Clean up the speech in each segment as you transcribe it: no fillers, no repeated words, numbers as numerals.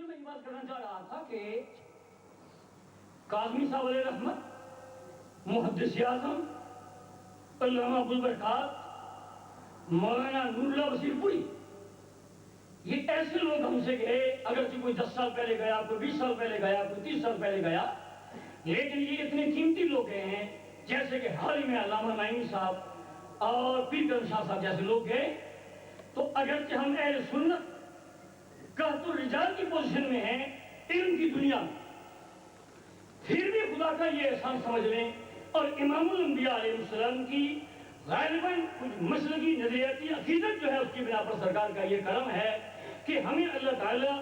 میں یہ بات کرنا چاہ رہا تھا کہ کاظمی صاحب علیہ رحمت، محدث اعظم علامہ ابوالبرکات، مولانا نور اللہ وسیم پوری، یہ ایسے لوگ ہم سے گئے، اگرچہ کوئی 10 سال پہلے گیا، کوئی 20 سال پہلے گیا، کوئی 30 سال پہلے گیا، لیکن یہ اتنے قیمتی لوگ گئے ہیں، جیسے کہ حال ہی میں علامہ نعیمی صاحب اور پیر کرم شاہ صاحب جیسے لوگ گئے. تو اگرچہ ہم اہل سنت قحط الرجال کی پوزیشن میں ہیں علم کی دنیا میں، پھر بھی خدا کا یہ احسان سمجھ لیں اور امام الانبیاء علیہ السلام کی غالباً کچھ مسلکی نظریاتی عقیدت جو ہے اس کی بنا پر سرکار کا یہ کرم ہے کہ ہمیں اللہ تعالیٰ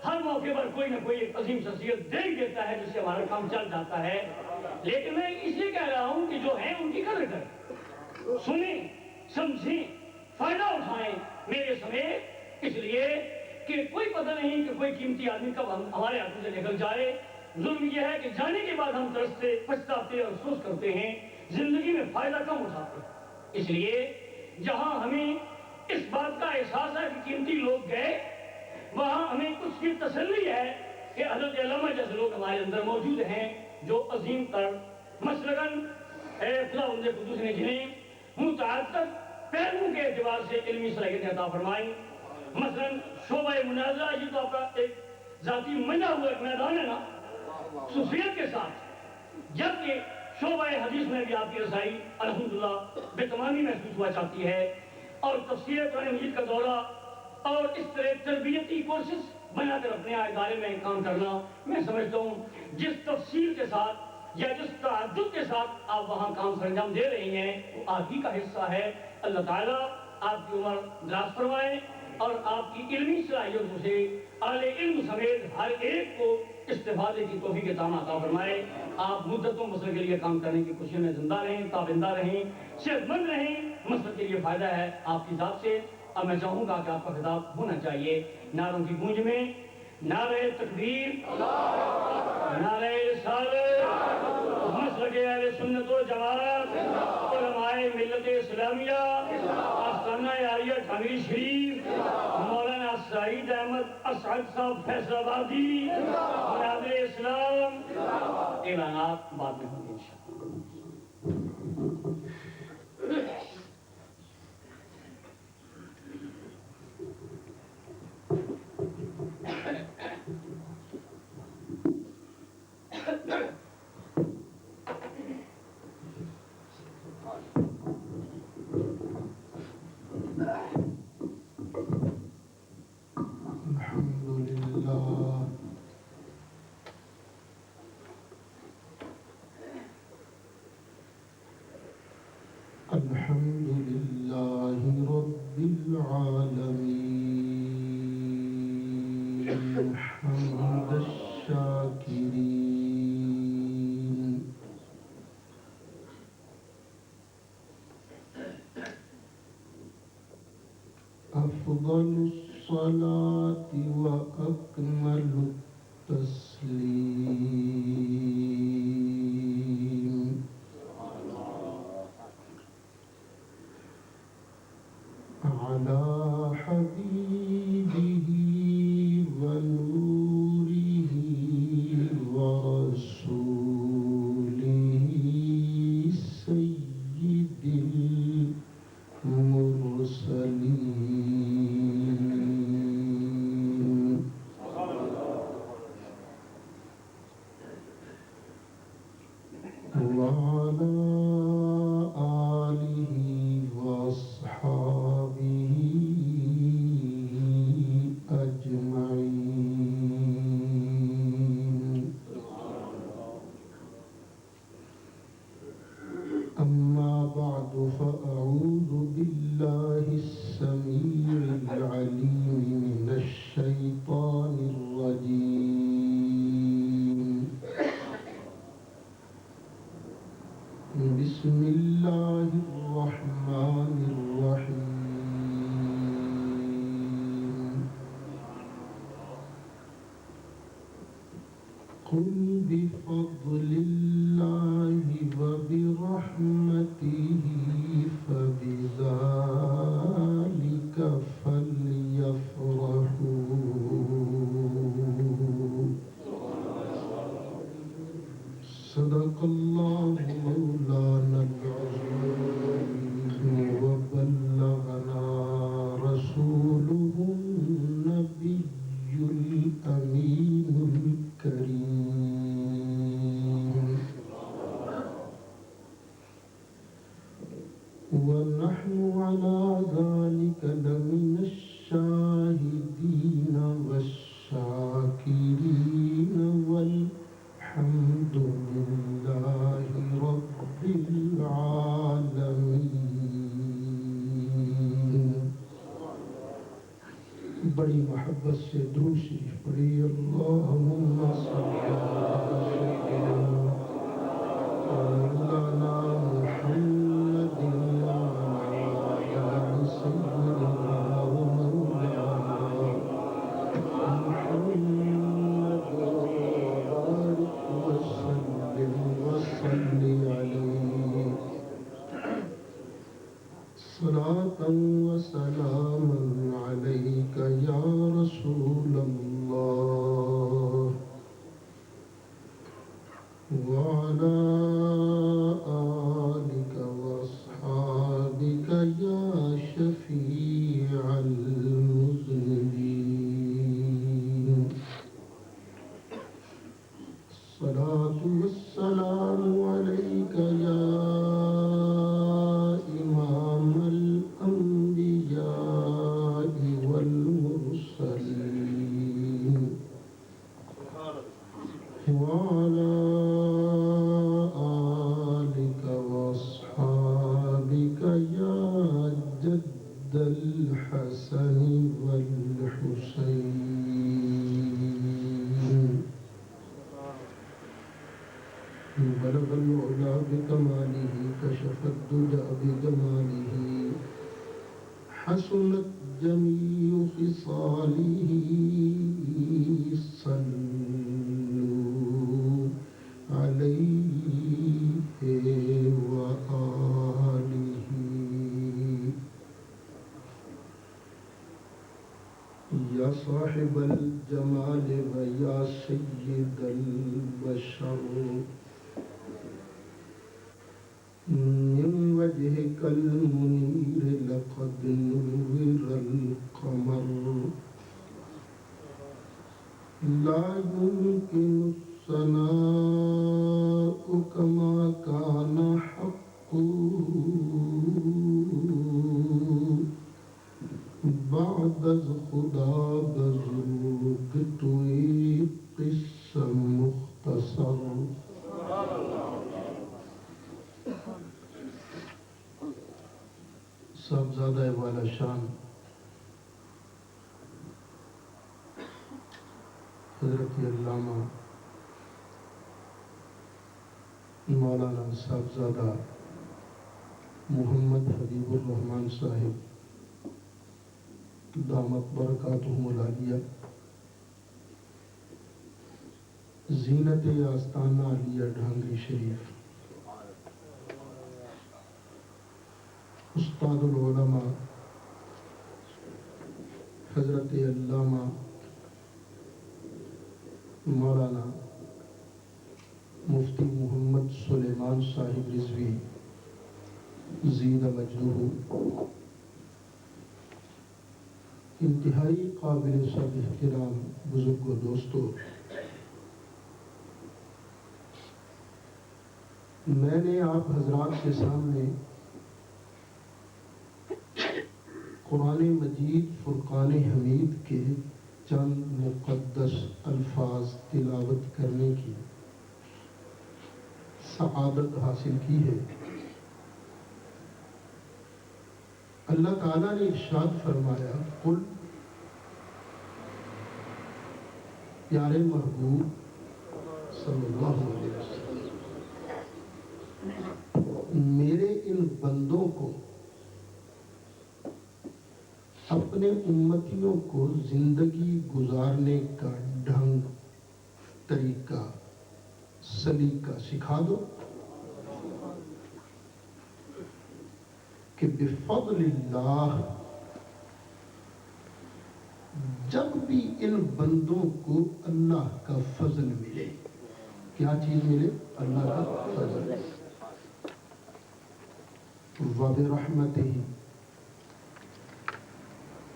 ہر موقع پر کوئی نہ کوئی ایک عظیم شخصیت دے ہی دیتا ہے جس سے ہمارا کام چل جاتا ہے. لیکن میں اس لیے کہہ رہا ہوں کہ جو ہیں ان کی قدر کریں، سنیں، سمجھیں، فائدہ اٹھائیں میرے سمیت، اس لیے کہ کوئی پتہ نہیں کہ کوئی قیمتی آدمی کب ہمارے ہاتھوں سے نکل جائے. ظلم یہ ہے کہ جانے کے بعد ہم ترستے، پچھتاتے اور افسوس کرتے ہیں، زندگی میں فائدہ کم اٹھاتے ہیں. اس لیے جہاں ہمیں اس بات کا احساس ہے کہ قیمتی لوگ گئے، وہاں ہمیں کچھ کی تسلی ہے کہ حضرت علامہ جیسے لوگ ہمارے اندر موجود ہیں جو عظیم تر مسلکاً خداوند قدوس نے جنہیں متعدد پہلوؤں کے اعتبار سے علمی صلاحیتیں عطا فرمائیں. مثلاً شعبہ مناظرہ، یہ تو آپ کا ایک ذاتی منجا ہوا ایک میدان ہے نا صوفیت کے ساتھ، جبکہ شعبہ حدیث میں بھی آپ کی رسائی الحمدللہ بے تمامی محسوس ہوا چاہتی ہے، اور تفسیر قرآن مجید کا دورہ اور اس طرح تربیتی کورسز بنا کر اپنے ادارے میں کام کرنا، میں سمجھتا ہوں جس تفصیل کے ساتھ یا جس تعدد کے ساتھ آپ وہاں کام سر انجام دے رہی ہیں وہ آپ ہی کا حصہ ہے. اللہ تعالیٰ آپ کی عمر دراز فرمائے اور آپ کی علمی صلاحیتوں سے اہل علم سمیت ہر ایک کو استفادے کی توفیق عطا عطا فرمائے. آپ مدتوں مسئلے کے لیے کام کرنے کی خوشی میں زندہ رہیں، تابندہ رہیں، صحت مند رہیں، مسئلے کے لیے فائدہ ہے آپ کی ذات سے. اب میں چاہوں گا کہ آپ کا خطاب ہونا چاہیے نعروں کی گونج میں. نعرہ تکبیر، نعرہ رسالت، مسلک اہل سنت و جماعت، علماء ملت اسلامیہ، آستانہ عالیہ ٹھانوی شریف، مولانا سعید احمد اسعد صاحب فیصل آبادی، مناظر اسلام. اعلانات بعد میں ہوں گے انشاءاللہ. الحمد لله رب العالمين حمد الشاكرين. أفضل الصلاة وأكمل التسليم على حبيبه ونوره ورسوله سيد المرسلين. وعلى آله وأصحابه أجمعين. أما بعد فأعوذ بالله السميع العليم من الشيطان الرجيم. بسم الله الرحمن الرحيم. قل بفضل الله وبرحمته فبذلك فليفرحوا الله مولانا العظيم وبلغنا رسوله النبي الأمين الكريم ونحن على ذلك لمن الشاهدين والشاكرين والحمد لله رب العالمين. بڑی محبت سے درود شریف پڑھی. اللہم صلی علی سیدنا مولانا محمد وعلی آل سیدنا ومولانا محمد وبارک وسلم وصلی علیہ صلاة وسلاما عليك يا رسول الله وعلى آلك وأصحابك يا شفيع المذنبين. الصلاة والسلام عليك يا إمام الأنبياء والمرسلين وعلى آلك وأصحابك يا جد الحسن والحسين. بلغ العلا بكماله كشف الدجى بجماله حسنت جميع خصاله صلوا عليه وآله. يا صاحب الجمال ويا سيد البشر من وجهك المنير لقد نور القمر. لا يمكن الثناء كما كان حقه بعد از خدا بزرگ توی قصہ مختصر. صاحبزادہ والا شان حضرت علامہ مولانا صاحبزادہ محمد حبیب الرحمن صاحب دامت برکاتہم العالیہ زینت آستانہ علیہ ڈھانگری شریف استاد العلماء حضرت علامہ مولانا مفتی محمد سلیمان صاحب رضوی زید مجدہ انتہائی قابل سب احترام بزرگ و دوستو، میں نے آپ حضرات کے سامنے قرآن مجید فرقان حمید کے چند مقدس الفاظ تلاوت کرنے کی سعادت حاصل کی ہے۔ اللہ تعالیٰ نے ارشاد فرمایا، قل پیارے محبوب صلی اللہ علیہ وسلم میرے ان بندوں کو، اپنے امتیوں کو زندگی گزارنے کا ڈھنگ، طریقہ، سلیقہ سکھا دو کہ بفضل اللہ جب بھی ان بندوں کو اللہ کا فضل ملے، کیا چیز ملے؟ اللہ کا فضل. وَبِرَحْمَتِهِ.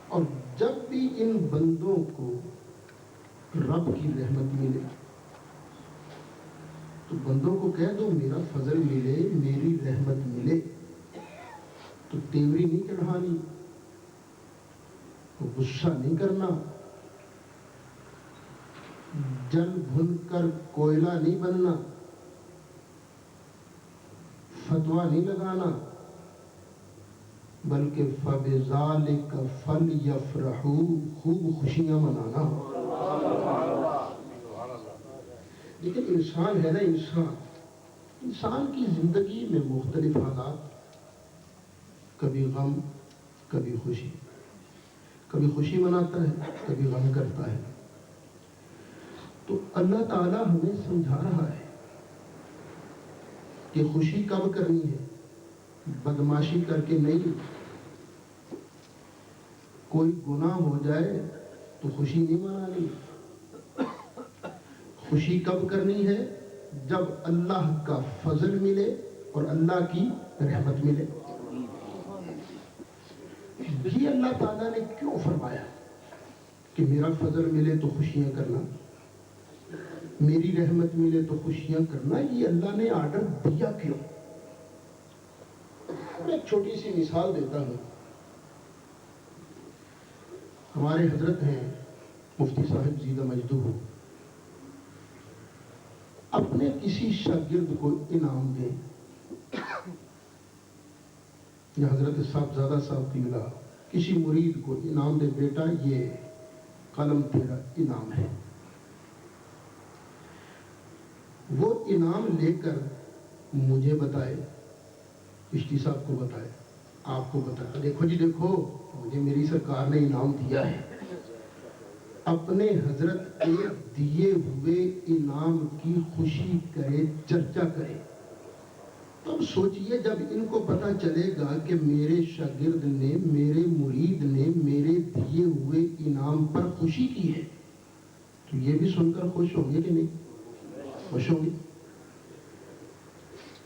اور جب بھی ان بندوں کو رب کی رحمت ملے تو بندوں کو کہہ دو میرا فضل ملے، میری رحمت ملے، تو تیوری نہیں چڑھانی، غصہ نہیں کرنا، جل بھن کر کوئلہ نہیں بننا، فتویٰ نہیں لگانا، بلکہ فَبِذَالِكَ فَلْيَفْرَحُوا، خوب خوشیاں منانا. لیکن انسان ہے نا، انسان کی زندگی میں مختلف حالات، کبھی غم، کبھی خوشی، کبھی خوشی مناتا ہے، کبھی غم کرتا ہے. تو اللہ تعالیٰ ہمیں سمجھا رہا ہے کہ خوشی کب کرنی ہے، بدماشی کر کے نہیں. کوئی گناہ ہو جائے تو خوشی نہیں منانی. خوشی کب کرنی ہے؟ جب اللہ کا فضل ملے اور اللہ کی رحمت ملے. یہ اللہ تعالیٰ نے کیوں فرمایا کہ میرا فضل ملے تو خوشیاں کرنا، میری رحمت ملے تو خوشیاں کرنا؟ یہ اللہ نے آرڈر دیا کیوں؟ میں ایک چھوٹی سی مثال دیتا ہوں. ہمارے حضرت ہیں مفتی صاحب زیدہ مجدو، اپنے کسی شاگرد کو انعام دیں، یا حضرت صاحبزادہ صاحب کی ملا کسی مرید کو انعام دے، بیٹا یہ قلم تیرا انعام ہے. وہ انعام لے کر مجھے بتائے، چشتی صاحب کو بتائے، آپ کو بتائے، دیکھو جی دیکھو مجھے میری سرکار نے انعام دیا ہے. اپنے حضرت کے دیے ہوئے انعام کی خوشی کرے، چرچا کرے. تو اب سوچئے جب ان کو پتہ چلے گا کہ میرے شاگرد نے، میرے مرید نے میرے دیے ہوئے انعام پر خوشی کی ہے، تو یہ بھی سن کر خوش ہوں گے کہ نہیں؟ خوش ہوں گے.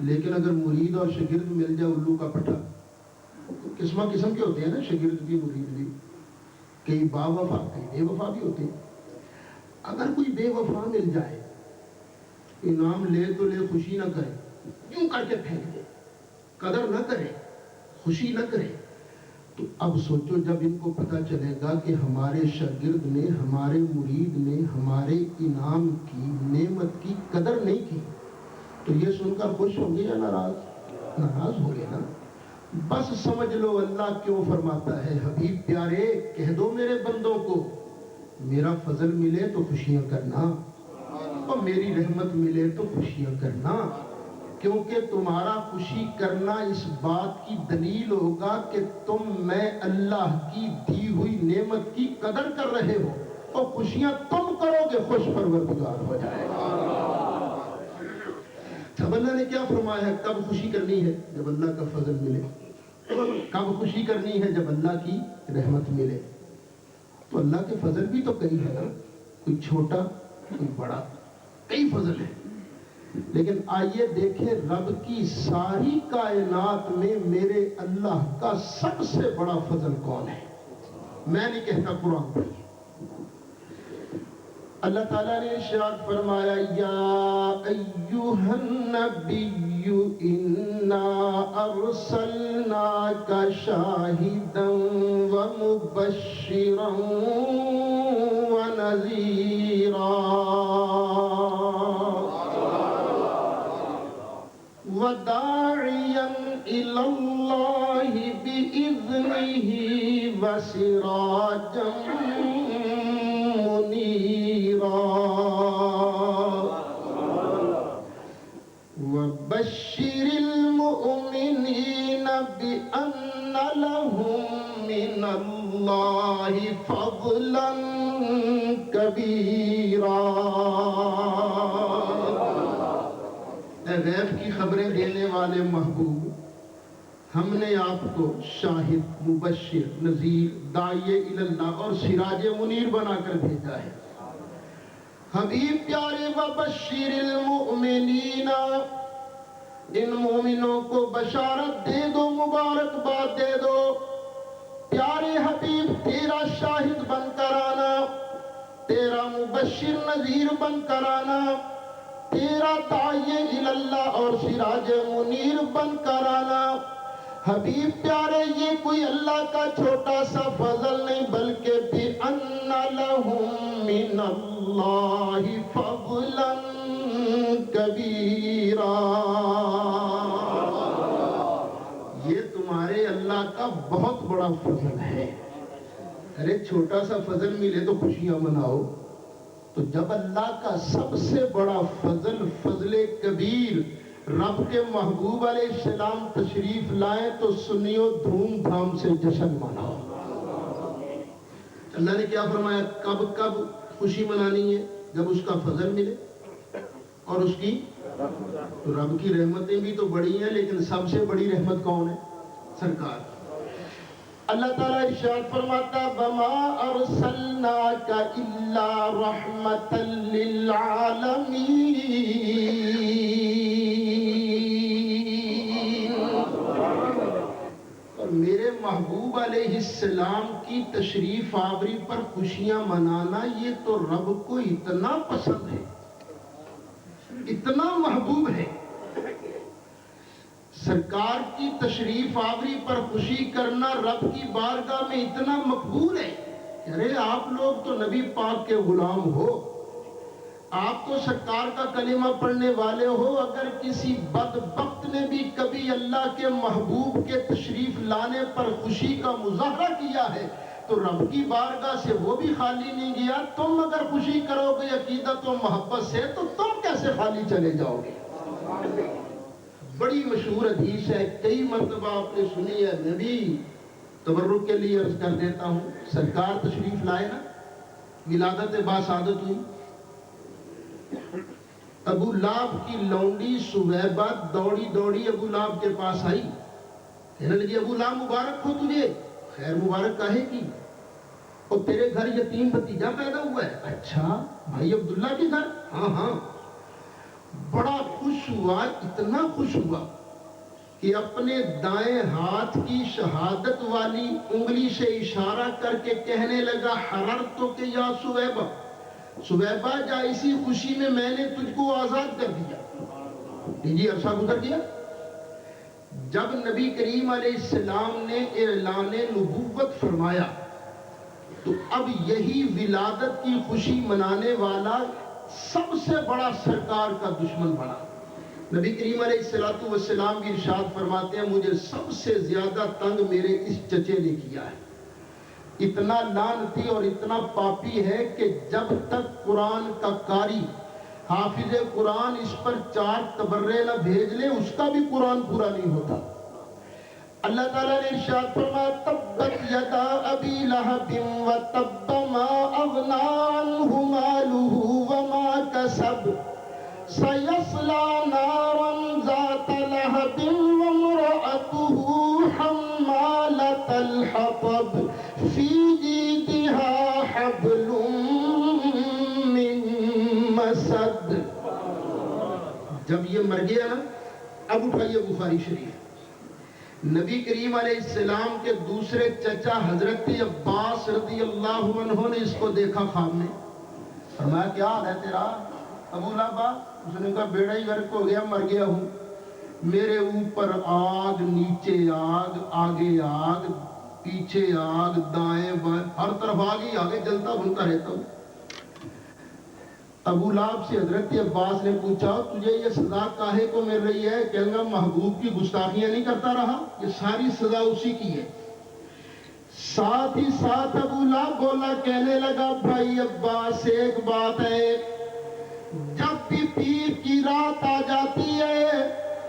لیکن اگر مرید اور شاگرد مل جائے الو کا پٹھا، قسمہ قسم کے ہوتے ہیں نا، شاگرد بھی مرید بھی، کئی با وفا کئی بے وفا بھی ہوتے ہیں. اگر کوئی بے وفا مل جائے، انعام لے تو لے، خوشی نہ کرے، یوں کر کے پھینک دے، قدر نہ کرے، خوشی نہ کرے، تو اب سوچو جب ان کو پتہ چلے گا کہ ہمارے شاگرد نے، ہمارے مرید نے ہمارے انعام کی، نعمت کی قدر نہیں کی، تو یہ سن کر خوش ہوں گے یا ناراض؟ ناراض ہو گے نا. بس سمجھ لو اللہ کیوں فرماتا ہے، حبیب پیارے کہہ دو میرے بندوں کو میرا فضل ملے تو خوشیاں کرنا، اور میری رحمت ملے تو خوشیاں کرنا. کیونکہ تمہارا خوشی کرنا اس بات کی دلیل ہوگا کہ تم میں اللہ کی دی ہوئی نعمت کی قدر کر رہے ہو، اور خوشیاں تم کرو گے خوش پروردگار ہو جائے گا. اب اللہ نے کیا فرمایا ہے؟ کب خوشی کرنی ہے؟ جب اللہ کا فضل ملے. کب خوشی کرنی ہے؟ جب اللہ کی رحمت ملے. تو اللہ کے فضل بھی تو کئی ہے نا، کوئی چھوٹا کوئی بڑا، کئی فضل ہے. لیکن آئیے دیکھیں رب کی ساری کائنات میں میرے اللہ کا سب سے بڑا فضل کون ہے؟ میں نہیں کہتا، قرآن پڑھیے. اللہ تعالیٰ نے ارشاد فرمایا یا ایوہ النبی انا ارسلناک شاہدا ومبشرا ونذیرا وداعیا الی اللہ بإذنہ وسراجا وبشر المؤمنين بأن لهم من الله فضلا كبيرا. اے غیب کی خبریں دینے والے محبوب، ہم نے آپ کو شاہد، مبشر، نذیر، داعی الی اللہ اور سراج منیر بنا کر بھیجا ہے. حبیب پیارے وبشر المؤمنین، ان مومنوں کو بشارت دے دو، مبارکباد دے دو۔ پیارے حبیب تیرا شاہد بن کر آنا، تیرا مبشر نذیر بن کر آنا، تیرا داعی اللہ اور سراج منیر بن کر آنا۔ حبیب پیارے یہ کوئی اللہ کا چھوٹا سا فضل نہیں، بلکہ بِأَنَّ لَهُم مِّنَ اللَّهِ فَضْلًا كَبِيرًا، یہ تمہارے اللہ کا بہت بڑا فضل ہے۔ ارے چھوٹا سا فضل ملے تو خوشیاں مناؤ، تو جب اللہ کا سب سے بڑا فضل، فضل کبیر، رب کے محبوب علیہ السلام تشریف لائیں تو سنیو دھوم دھام سے جشن مناؤ۔ اللہ نے کیا فرمایا؟ کب کب خوشی منانی ہے؟ جب اس کا فضل ملے اور اس کی رب کی رحمتیں بھی تو بڑی ہیں، لیکن سب سے بڑی رحمت کون ہے؟ سرکار۔ اللہ تعالیٰ ارشاد فرماتا وَمَا أَرْسَلْنَاكَ إِلَّا رَحْمَةً لِّلْعَالَمِينَ، اور میرے محبوب علیہ السلام کی تشریف آوری پر خوشیاں منانا یہ تو رب کو اتنا پسند ہے، اتنا محبوب ہے۔ سرکار کی تشریف آوری پر خوشی کرنا رب کی بارگاہ میں اتنا مقبول ہے کہ ارے آپ لوگ تو نبی پاک کے غلام ہو، آپ تو سرکار کا کلمہ پڑھنے والے ہو، اگر کسی بدبخت نے بھی کبھی اللہ کے محبوب کے تشریف لانے پر خوشی کا مظاہرہ کیا ہے تو رب کی بارگاہ سے وہ بھی خالی نہیں گیا۔ تم اگر خوشی کرو گے عقیدت و محبت سے تو تم کیسے خالی چلے جاؤ گے؟ بڑی مشہور حدیث ہے، کئی مرتبہ آپ نے سنی ہے، میں بھی تبرک کے لیے عرض کر دیتا ہوں۔ سرکار تشریف لائے نا، ولادت باسعادت ہوئی، ابو لہب کی لونڈی سویبہ دوڑی دوڑی ابو لہب کے پاس آئی، کہنے لگی ابو لہب مبارک ہو تجھے۔ خیر مبارک کاہے کی؟ اور تیرے گھر یتیم بھتیجا پیدا ہوا ہے۔ اچھا بھائی عبداللہ کے گھر؟ ہاں ہاں۔ بڑا خوش ہوا، اتنا خوش ہوا کہ اپنے دائیں ہاتھ کی شہادت والی انگلی سے اشارہ کر کے کہنے لگا حررتک یا سویبہ، سویبہ جا اسی خوشی میں نے تجھ کو آزاد کر دیا۔ لیجیے عرصہ گزر گیا، جب نبی کریم علیہ السلام نے اعلان نبوت فرمایا تو اب یہی ولادت کی خوشی منانے والا سب سے بڑا سرکار کا دشمن بنا۔ نبی کریم علیہ السلام بھی ارشاد فرماتے ہیں مجھے سب سے زیادہ تنگ میرے اس چچے نے کیا ہے، اتنا لعنتی اور اتنا پاپی ہے کہ جب تک قرآن کا قاری حافظ قرآن اس پر 4 تبرے نہ بھیج لے اس کا بھی قرآن پورا نہیں ہوتا۔ اللہ تعالیٰ نے ارشاد فرمایا تبت یدا ابی لہب وتب ما اغنی عنہ مالہ وما کسب سیصلی نارا ذات لہب وامرأتہ حمالۃ الحطب فی جیدہا حبل من مسد۔ جب یہ مر گیا نا، اب اٹھائیے بخاری شریف، نبی کریم علیہ السلام کے دوسرے چچا حضرت عباس رضی اللہ عنہ نے اس کو دیکھا خواب میں، فرمایا کیا حال ہے تیرا ابو لہب؟ اس نے کہا بیڑا ہی غرق ہو گیا، مر گیا ہوں، میرے اوپر آگ، نیچے آگ، آگے آگ، پیچھے آگ، دائیں بائیں، ہر طرف آگ ہی آگے جلتا بھنتا رہتا ہوں۔ ابو لہب سے حضرت عباس نے پوچھا تجھے یہ سزا کاہے کو مل رہی ہے؟ کہنے لگا محبوب کی گستاخیاں نہیں کرتا رہا، یہ ساری سزا اسی کی ہے۔ ساتھ ہی ساتھ ابو لہب بولا، کہنے لگا بھائی عباس ایک بات ہے، جب بھی پیر کی رات آ جاتی ہے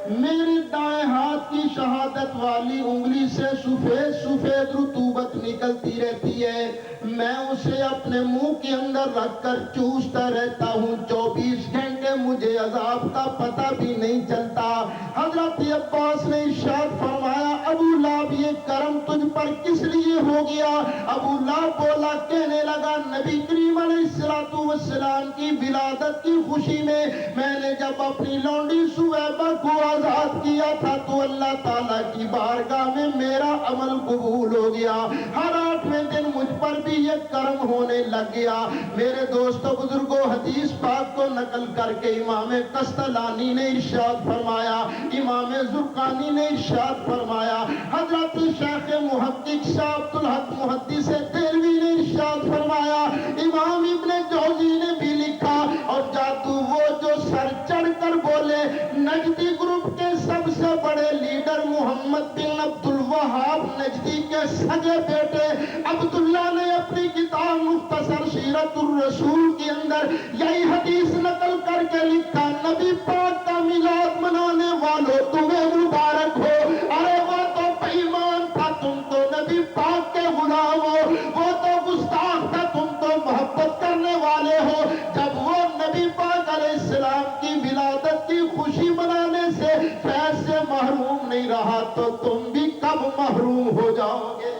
میرے دائیں ہاتھ کی شہادت والی انگلی سے سفید سفید رطوبت نکلتی رہتی ہے، میں اسے اپنے منہ کے اندر رکھ کر چوستا رہتا ہوں، 24 گھنٹے مجھے عذاب کا پتہ بھی نہیں چلتا۔ حضرت عباس نے ارشاد فرمایا ابو لہب یہ کرم تجھ پر کس لیے ہو گیا؟ ابو لہب بولا، کہنے لگا نبی کریم علیہ السلام کی ولادت کی خوشی میں نے جب اپنی لونڈی سویبہ کو آزاد کیا تھا تو اللہ تعالیٰ کی بارگاہ میں میرا عمل قبول ہو گیا، ہر 8ویں دن مجھ پر بھی یہ کرم ہونے لگ گیا۔ میرے دوستو بزرگوں، حدیث پاک کو نقل کر کے امام قسطلانی نے ارشاد فرمایا، امام زرقانی نے ارشاد فرمایا، حضرت شیخ محقق شاہ عبدالحق محدث دہلوی نے ارشاد فرمایا، امام ابن جوزی نے بھی لکھا، اور جادو وہ جو سر چڑھ کر بولے، نجدی گروپ کے سب سے بڑے لیڈر محمد بن عبد الوہاب نجدی کے سگے بیٹے عبداللہ نے اپنی کتاب مختصر سیرت الرسول کے اندر یہی حدیث نقل کر کے لکھا، نبی پاک کا میلاد منانے والوں تمہیں مبارک ہو۔ ارے وہ تو بے ایمان تھا، تم تو نبی پاک کے غلام ہو، وہ تو گستاخ تھا، تم تو محبت کرنے والے ہو۔ جب وہ نبی پاک علیہ السلام کی ولادت کی خوشی منانے سے فیض سے محروم نہیں رہا تو تم بھی کب محروم ہو جاؤ گے؟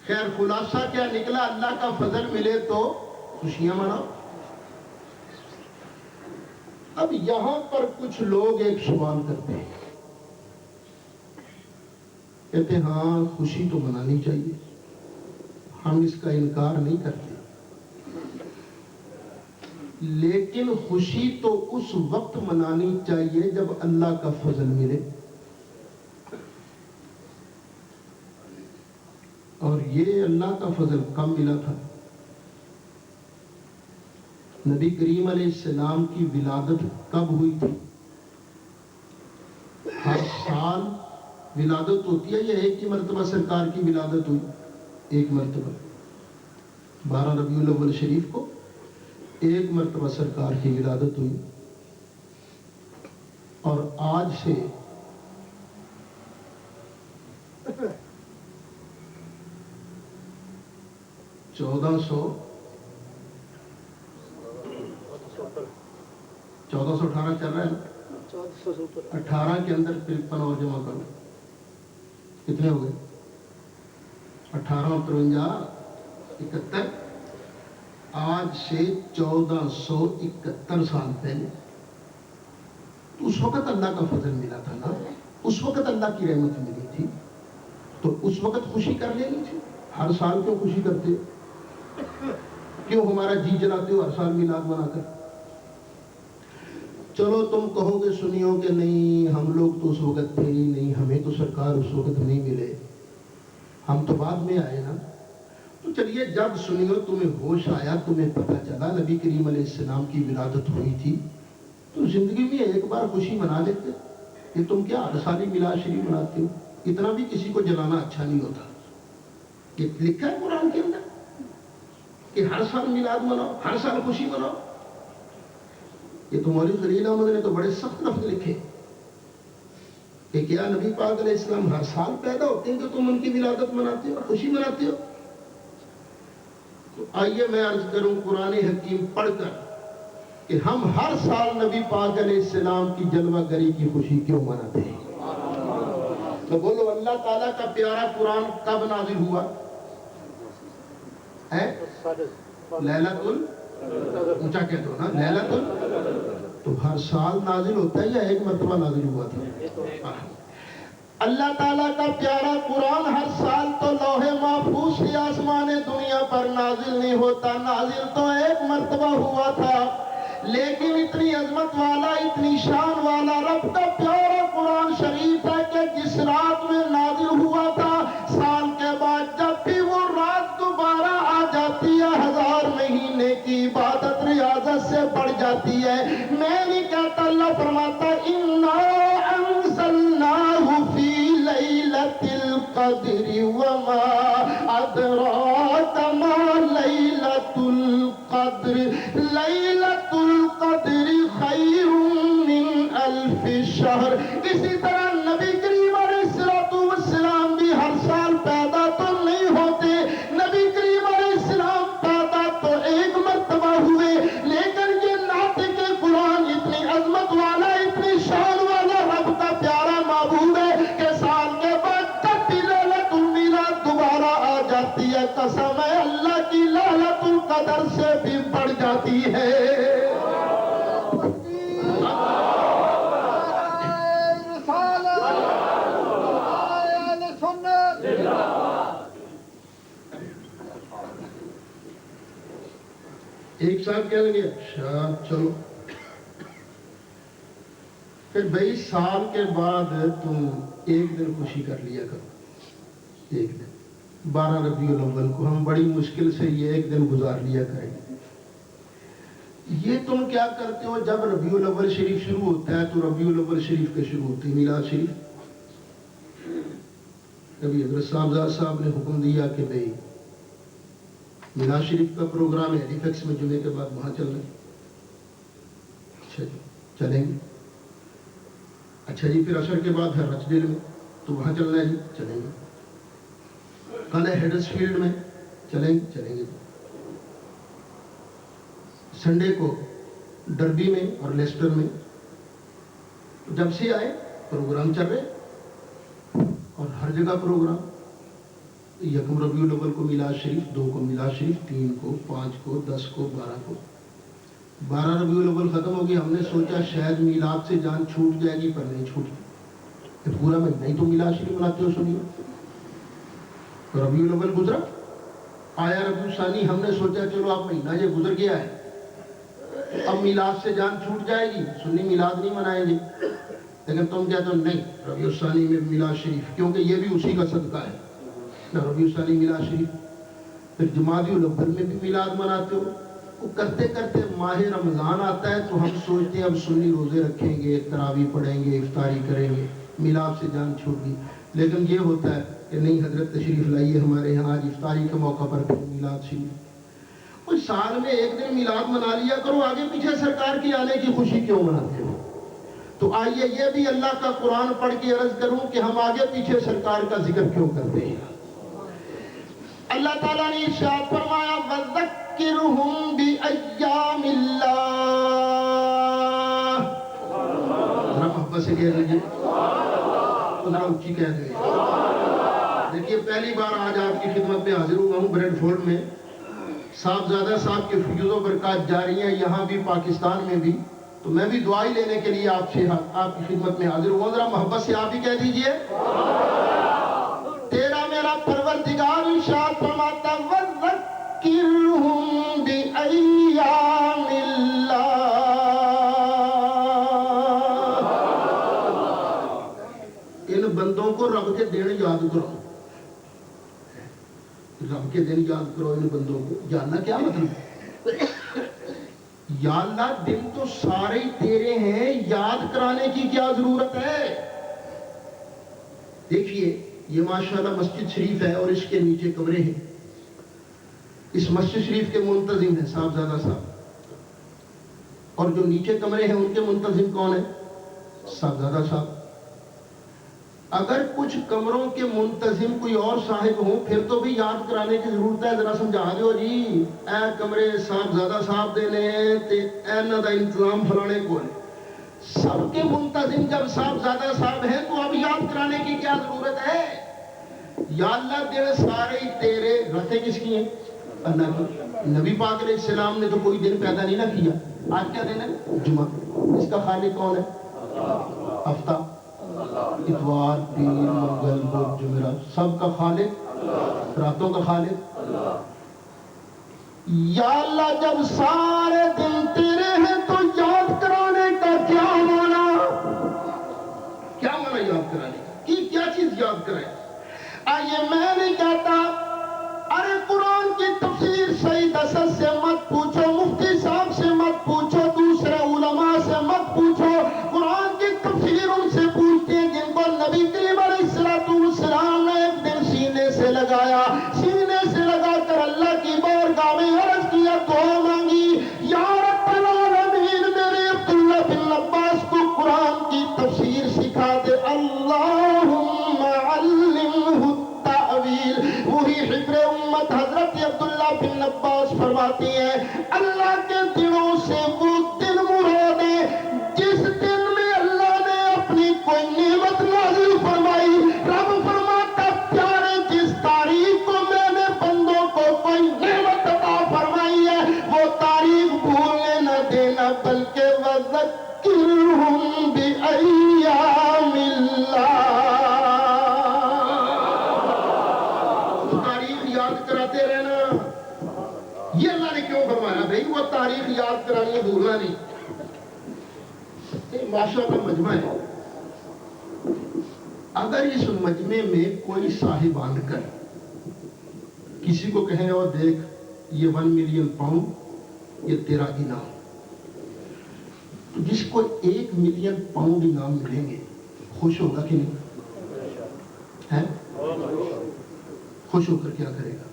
خیر خلاصہ کیا نکلا؟ اللہ کا فضل ملے تو خوشیاں مناؤ۔ اب یہاں پر کچھ لوگ ایک سوال کرتے ہیں، کہتے ہیں ہاں خوشی تو منانی چاہیے، ہم اس کا انکار نہیں کرتے، لیکن خوشی تو اس وقت منانی چاہیے جب اللہ کا فضل ملے، اور یہ اللہ کا فضل کم ملا تھا۔ نبی کریم علیہ السلام کی ولادت کب ہوئی تھی؟ ہر سال ولادت ہوتی ہے یا ایک ہی مرتبہ سرکار کی ولادت ہوئی؟ ایک مرتبہ 12 ربیع الاول شریف کو ایک مرتبہ سرکار کی ولادت ہوئی، اور آج سے 1418 چل رہا ہے نا، 18 کے اندر 53 اور جمع کرو، کتنے ہو گئے؟ 18 53 71، آج سے 1471 سال پہلے تو اس وقت اللہ کا فضل ملا تھا نا، اس وقت اللہ کی رحمت ملی تھی، تو اس وقت خوشی کر لینی تھی۔ ہر سال کیوں خوشی کرتے ہو؟ کیوں ہمارا جی جلاتے ہو ہر سال میلاد منا کر؟ چلو تم کہو گے سنیو کہ نہیں ہم لوگ تو اس وقت تھے ہی نہیں، ہمیں تو سرکار اس وقت نہیں ملے، ہم تو بعد میں آئے نا۔ تو چلیے جب سنیو تمہیں ہوش آیا، تمہیں پتہ چلا نبی کریم علیہ السلام کی ولادت ہوئی تھی، تو زندگی میں ایک بار خوشی منا لیتے، کہ تم کیا ہر سال ہی میلاد شریف مناتے ہو؟ اتنا بھی کسی کو جلانا اچھا نہیں ہوتا۔ یہ لکھا ہے قرآن کے اندر کہ ہر سال میلاد مناؤ، ہر سال خوشی مناؤ۔ یہ تو مولوی خلیل احمد نے تو بڑے سخت لفظ لکھے کہ کیا نبی پاک علیہ السلام ہر سال پیدا ہوتے ہیں کہ تم ان کی ولادت مناتے ہو، خوشی مناتے ہو؟ تو آئیے میں عرض کروں قرآن حکیم پڑھ کر کہ ہم ہر سال نبی پاک علیہ السلام کی جلوہ گری کی خوشی کیوں مناتے ہیں؟ تو بولو اللہ تعالیٰ کا پیارا قرآن کب نازل ہوا ہے؟ لیلۃ اونچا کہتے ہو نا، لیلۃ تو ہر سال نازل ہوتا ہے یا ایک مرتبہ نازل ہوا تھا؟ اللہ تعالیٰ کا پیارا قرآن ہر سال تو لوح محفوظ سے آسمان دنیا پر نازل نہیں ہوتا، نازل تو ایک مرتبہ ہوا تھا، لیکن اتنی عظمت والا، اتنی شان والا رب کا پیارا قرآن شریف ہے کہ جس رات میں نازل ہوا تھا، سال کے بعد جب بھی وہ رات دوبارہ آ جاتی ہے، 1000 مہینے کی عبادت ریاضت سے بڑھ جاتی ہے۔ میں نہیں کہتا، اللہ فرماتا اِنَّا أَنزَلْنَاهُ فِي لَيْلَةِ الْقَدْرِ وَمَا أَدْرَاكَ مَا لَيْلَةُ الْقَدْرِ لَيْلَةُ الْقَدْرِ خَيْرٌ مِّنْ أَلْفِ شَهْرٍ۔ اسی طرح نبی کریم علیہ السلام بھی ہر سال پیدا تو نہیں ہوتے، نبی کریم علیہ السلام پیدا تو ایک مرتبہ ہوئے، لیکن یہ نعت کے کرتی ہے قسم ہے اللہ کی لعنت القدر سے بھی بڑھ جاتی ہے. ایک صاحب کہہ لیں اچھا چلو پھر بھائی سال کے بعد تم ایک دن خوشی کر لیا کرو. ایک دن 12 ربیع الاول کو ہم بڑی مشکل سے یہ ایک دن گزار لیا کریں. یہ تم کیا کرتے ہو جب ربیع الاول شریف شروع ہوتا ہے تو ربیع الاول شریف کے شروع ہوتے ہیں میلاد شریف. کبھی حضرت صاحب نے حکم دیا کہ بھائی میلاد شریف کا پروگرام ہے ہیلی فیکس میں جمعے کے بعد وہاں چل رہے ہیں. اچھا جی چلیں گے. اچھا جی پھر عصر کے بعد ہے رچڈیل میں تو وہاں چلنا ہے جی چلیں گے. کل ہے ہیڈرس فیلڈ میں چلیں گے. سنڈے کو ڈربی میں اور لیسٹر میں. جب سے آئے پروگرام چل رہے اور ہر جگہ پروگرام. یکم ربیع الاول کو میلاد شریف, 2 کو میلاد شریف, 3 کو, 5 کو, 10 کو, 12 کو. 12 ربیع الاول ختم ہو گئی. ہم نے سوچا شاید میلاد سے جان چھوٹ جائے گی پر نہیں چھوٹی. پورا مہینہ ہی تو میلاد شریف مناتے ہو. سنیے ربیع الاول گزرا, آیا ربیع ثانی. ہم نے سوچا چلو اب مہینہ یہ گزر گیا ہے اب میلاد سے جان چھوٹ جائے گی, سنی میلاد نہیں منائیں گے. لیکن تم کہتے ہو نہیں ربیع ثانی میں میلاد شریف, کیونکہ یہ بھی اسی کا صدقہ ہے نا. ربیع ثانی میلاد شریف. پھر جمادی الاول میں بھی میلاد مناتے ہو. وہ کرتے کرتے ماہ رمضان آتا ہے تو ہم سوچتے ہیں اب سنی روزے رکھیں گے, تراویح پڑھیں گے, افطاری کریں گے, میلاد سے جان چھوٹ گئی. لیکن یہ ہوتا ہے کہ نہیں حضرت تشریف لائیے ہمارے یہاں آج افطاری کے موقع پر پھر میلاد شریف. کوئی سال میں ایک دن میلاد منا لیا کرو, آگے پیچھے سرکار کی آنے کی خوشی کیوں مناتے ہو؟ تو آئیے یہ بھی اللہ کا قرآن پڑھ کے عرض کروں کہ ہم آگے پیچھے سرکار کا ذکر کیوں کرتے ہیں. اللہ تعالیٰ نے ارشاد فرمایا وَذَكِّرْهُمْ بِأَيَّامِ اللَّهِ. ذرا محبت سے کہہ دیجیے, ذرا اونچی کہہ دیجیے. دیکھیے پہلی بار آج آپ کی خدمت میں حاضر ہوا ہوں بریڈ فورڈ میں. صاحبزادہ صاحب کے فیوز و برکات جاری ہیں یہاں بھی پاکستان میں بھی. تو میں بھی دعائی لینے کے لیے آپ کی خدمت میں حاضر ہوا. ذرا محبت سے آپ ہی کہہ دیجیے تیرا میرا پروردگار ارشاد فرماتا وَذَكِّرْهُمْ بِأَيَّامِ اللَّهِ. ان بندوں کو رب کے دن یاد کرو, رب کے دن یاد کرو. ان بندوں کو جاننا کیا مطلب؟ یا اللہ دن تو سارے تیرے ہیں, یاد کرانے کی کیا ضرورت ہے؟ دیکھیے یہ ماشاءاللہ مسجد شریف ہے اور اس کے نیچے کمرے ہیں. اس مسجد شریف کے منتظم ہیں صاحبزادہ صاحب, اور جو نیچے کمرے ہیں ان کے منتظم کون ہیں؟ صاحبزادہ صاحب. اگر کچھ کمروں کے منتظم کوئی اور صاحب ہوں پھر تو بھی یاد کرانے کی ضرورت ہے. ذرا سمجھا دو جی اے کمرے صاحبزادہ صاحب دینے تے اینا دا انتظام فلانے کو ہے. سب کے منتظم جب صاحبزادہ صاحب ہیں تو اب یاد کرانے کی کیا ضرورت ہے؟ یا اللہ دن سارے تیرے. رتیں کس کی ہیں؟ اللہ کی. نبی پاک علیہ السلام نے تو کوئی دن پیدا نہیں نہ کیا. آج کیا دن ہے؟ جمعہ. اس کا خالق کون ہے؟ ہفتہ, اتوار, پیر, منگل, بدھ, جمعرات. سب کا خالق, راتوں کا خالق. یا اللہ جب سارے دن تیرے ہیں تو یاد کرانے کا کیا مانا؟ کیا مانا یاد کرانے کا؟ کیا چیز یاد کرائے؟ آئیے میں نہیں کہتا ارے قرآن کی تفسیر سعید اسد سے مت پوچھو, مفتی صاحب سے مت پوچھو, دوسرے علماء سے مت پوچھو. قرآن کی تفسیر ان سے پوچھتے ہیں جن کو نبی کریم علیہ السلام نے ایک دن سینے سے لگایا, سینے سے لگا کر اللہ کی بارگاہ میں عرض کیا, دعا مانگی, یا رب العالمین میرے عبداللہ بن عباس کو قرآن کی تفسیر سکھا دے. اللہم علمہ التأویل. وہی حبر امت حضرت عبداللہ بن عباس فرماتی ہیں اللہ کے دنوں سے وہ دن مراد ہے جس دن میں اللہ نے اپنی کوئی نعمت نازل فرمائی. رب فرماتا پیارے جس تاریخ کو میں نے یہ اللہ نے کیوں فرمایا؟ بھائی وہ تاریخ یاد کرانی ہے، بھولنا نہیں. یہ معاشرہ کا مجمع ہے. اگر اس مجمع میں کوئی صاحبان کر کسی کو کہیں اور دیکھ یہ 1 ملین پاؤنڈ یہ تیرا انعام، تو جس کو 1 ملین پاؤنڈ انعام ملیں گے خوش ہوگا کہ نہیں ہے؟ خوش ہو کر کیا کرے گا؟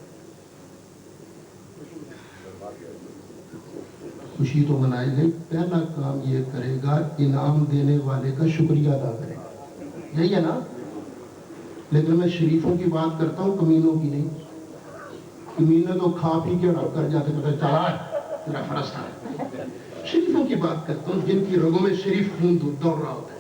خوشی تو منائے گی، پہلا کام یہ کرے گا انعام دینے والے کا شکریہ ادا کرے گا. یہی ہے نا؟ لیکن میں شریفوں کی بات کرتا ہوں، کمینوں کی نہیں. کمینے تو کھا پی کے رکھ کر جاتے پتہ چلا تیرا فرض تھا. شریفوں کی بات کرتا ہوں جن کی رگوں میں شریف خون دوڑ رہا ہوتا ہے.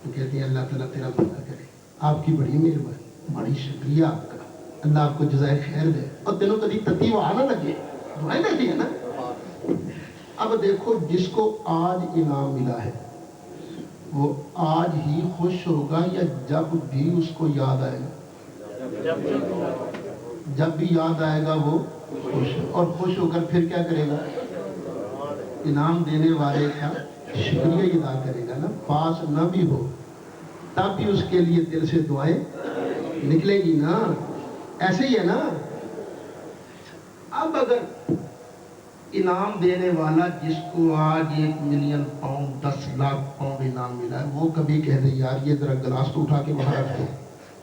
تو کہتے ہیں اللہ تعالیٰ تیرا بھلا کرے، آپ کی بڑی مہربانی، بڑی شکریہ آپ کا، اللہ آپ کو جزائے خیر دے. اور دنوں کبھی تتی وہ آنا لگے دعائیں دیتی ہے نا. اب دیکھو جس کو آج انعام ملا ہے وہ آج ہی خوش ہوگا یا جب بھی اس کو یاد آئے گا؟ جب بھی یاد آئے گا وہ خوش، اور خوش ہو کر پھر کیا کرے گا؟ انعام دینے والے کا شکریہ ادا کرے گا نا. پاس نہ بھی ہو تب بھی اس کے لیے دل سے دعائیں نکلے گی نا. ایسے ہی ہے نا. اب اگر انعام دینے والا جس کو آج 1 ملین پاؤنڈ 10 لاکھ پاؤنڈ انعام ملا ہے وہ کبھی کہہ دے یار یہ ذرا گلاس تو اٹھا کے باہر رکھ دو،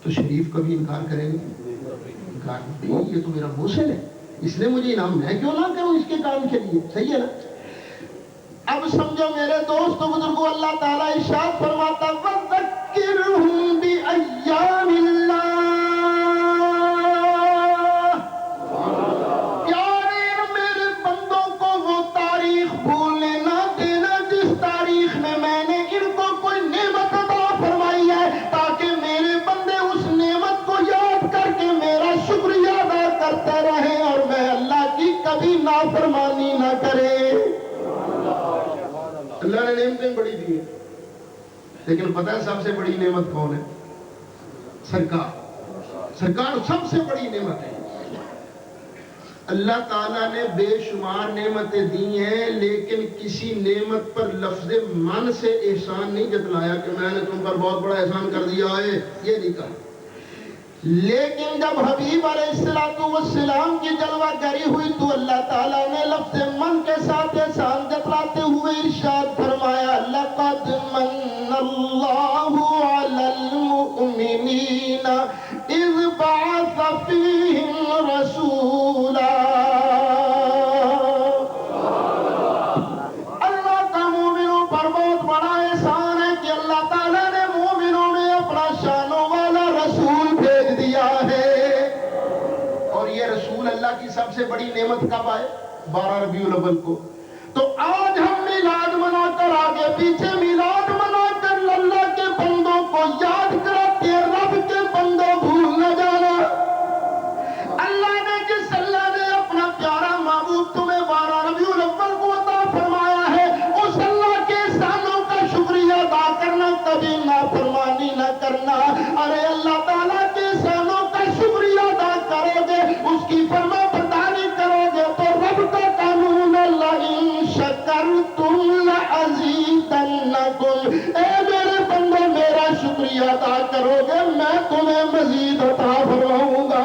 تو شریف کبھی انکار کرے گا؟ انکار نہیں. یہ تو میرا محسن ہے، اس نے مجھے انعام، میں کیوں نہ کروں اس کے کام کے لیے. صحیح ہے نا؟ اب سمجھو میرے دوستو بزرگو، اللہ تعالیٰ ارشاد فرماتا وَذَكِّرْهُمْ بِأَيَّامِ اللَّهِ. پیارے میرے بندوں کو وہ تاریخ بھولنے نہ دینا جس تاریخ میں میں نے ان کو کوئی نعمت عطا فرمائی ہے، تاکہ میرے بندے اس نعمت کو یاد کر کے میرا شکریہ ادا کرتے رہیں اور میں اللہ کی کبھی نافرمانی نہ کرے. اللہ نے نعمتیں بڑی دی ہیں، لیکن پتہ ہے سب سے بڑی نعمت کون ہے؟ سرکار. سرکار سب سے بڑی نعمت ہے. اللہ تعالیٰ نے بے شمار نعمتیں دی ہیں، لیکن کسی نعمت پر لفظ من سے احسان نہیں جتلایا کہ میں نے تم پر بہت بڑا احسان کر دیا ہے، یہ نہیں کہا. لیکن جب حبیب علیہ السلام کی جلوہ گری ہوئی تو اللہ تعالیٰ نے لفظ من کے ساتھ احسان جتلاتے ہوئے ارشاد فرمایا لَقَدْ مَنَّ اللَّهُ عَلَى الْمُؤْمِنِينَ إِذْ بَعَثَ فِيهِمْ رَسُولًا. اللہ کا مومنوں پر بہت بڑا احسان ہے کہ اللہ تعالیٰ نے مومنوں میں اپنا شانوں والا رسول بھیج دیا ہے. اور یہ رسول اللہ کی سب سے بڑی نعمت کب آئے؟ 12 ربیع الاول کو. تو آج ہم میلاد منا کر آگے پیچھے میلاد منا کر اللہ کے بندوں کو یاد کراتے ہیں. رب کے بندوں بھول نہ جانا. اللہ نے جس اللہ نے اپنا پیارا محبوب تمہیں 12 ربیع الاول کو عطا فرمایا ہے، اس اللہ کے احسانوں کا شکریہ ادا کرنا، کبھی نافرمانی نہ کرنا. ارے اللہ تعالیٰ کے احسانوں کا شکریہ ادا کرو گے، اس کی فرما برداری کرو گے تو رب کا قانون لَئِن شَكَرْتُمْ لَأَزِيدَنَّكُمْ. اے میرے بندو میرا شکریہ ادا کرو گے میں تمہیں مزید عطا فرماؤں گا.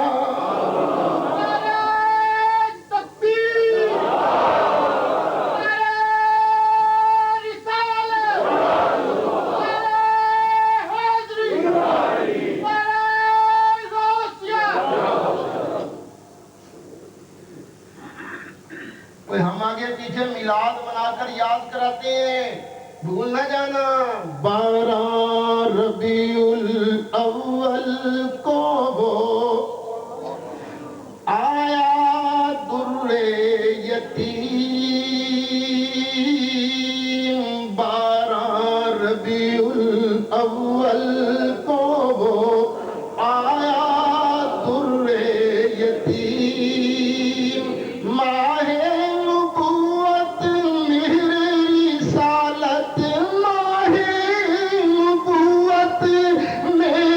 ہم آگے پیچھے میلاد منا کر یاد کراتے ہیں، بھول نہ جانا. 12 ربیع الاول کو آیا در یتیم. 12 ربیع الاول کو آیا در یتیم. ماہ نبوت مہر رسالت، ماہ نبوت مہر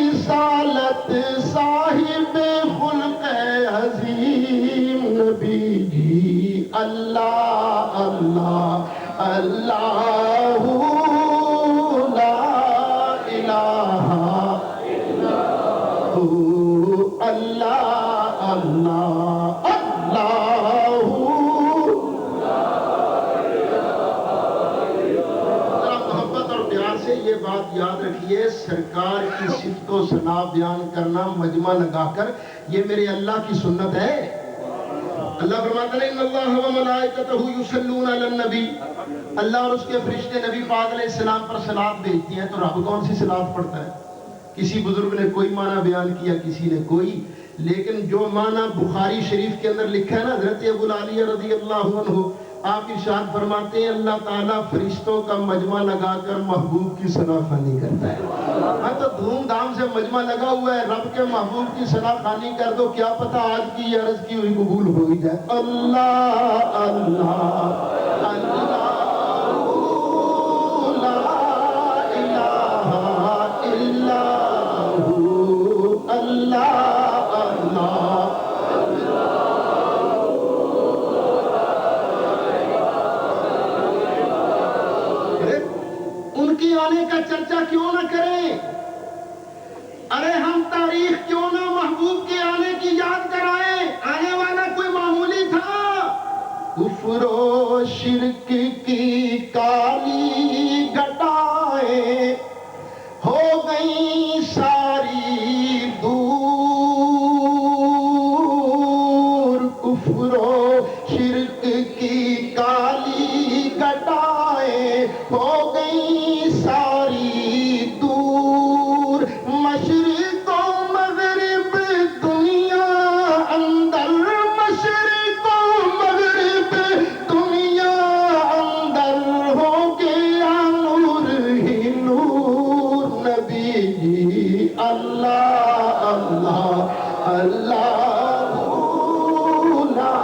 رسالت، صاحب خلق عظیم نبی اللہ لا الہ الا ہو، اللہ اللہ اللہ۔ ذرا محبت اور پیار سے یہ بات یاد رکھیے، سرکار کی صفت و ثنا بیان کرنا مجمع لگا کر یہ میرے اللہ کی سنت ہے۔ اللہ فرماتا ہے ان اللہ و ملائکتہ یصلون علی النبی، اللہ اور اس کے فرشتے نبی پاک علیہ السلام پر صلاۃ بھیجتی ہیں۔ تو رب کون سی صلاۃ پڑھتا ہے؟ کسی بزرگ نے کوئی معنی بیان کیا، کسی نے کوئی، لیکن جو معنی بخاری شریف کے اندر لکھا ہے نا، حضرت ابو العالیہ رضی اللہ عنہ آپ ارشاد فرماتے ہیں اللہ تعالیٰ فرشتوں کا مجمع لگا کر محبوب کی ثنا خوانی کرتا ہے۔ ہاں تو دھوم دھام سے مجمع لگا ہوا ہے، رب کے محبوب کی ثنا خوانی کر دو، کیا پتہ آج کی عرض کی ہوئی قبول ہو ہی جائے۔ اللہ اللہ اللہ لا الہ الا ہو، اللہ اللہ۔ ان کی آنے کا چرچا کیوں نہ کریں؟ ارے ہم تاریخ کیوں نہ محبوب کے آنے کی یاد کرائیں؟ آنے والا کوئی معمولی تھا؟ کفر و شرک کی کالی گھٹائیں ہو گئیں ساری دور، کفر و شرک کی کالی گھٹائیں ہو گئیں ساری دور، مشرق و مغرب دنیا اندر، مشرق و مغرب دنیا اندر ہو گیا نور ہی نور، نبی اللہ اللہ اللہ لا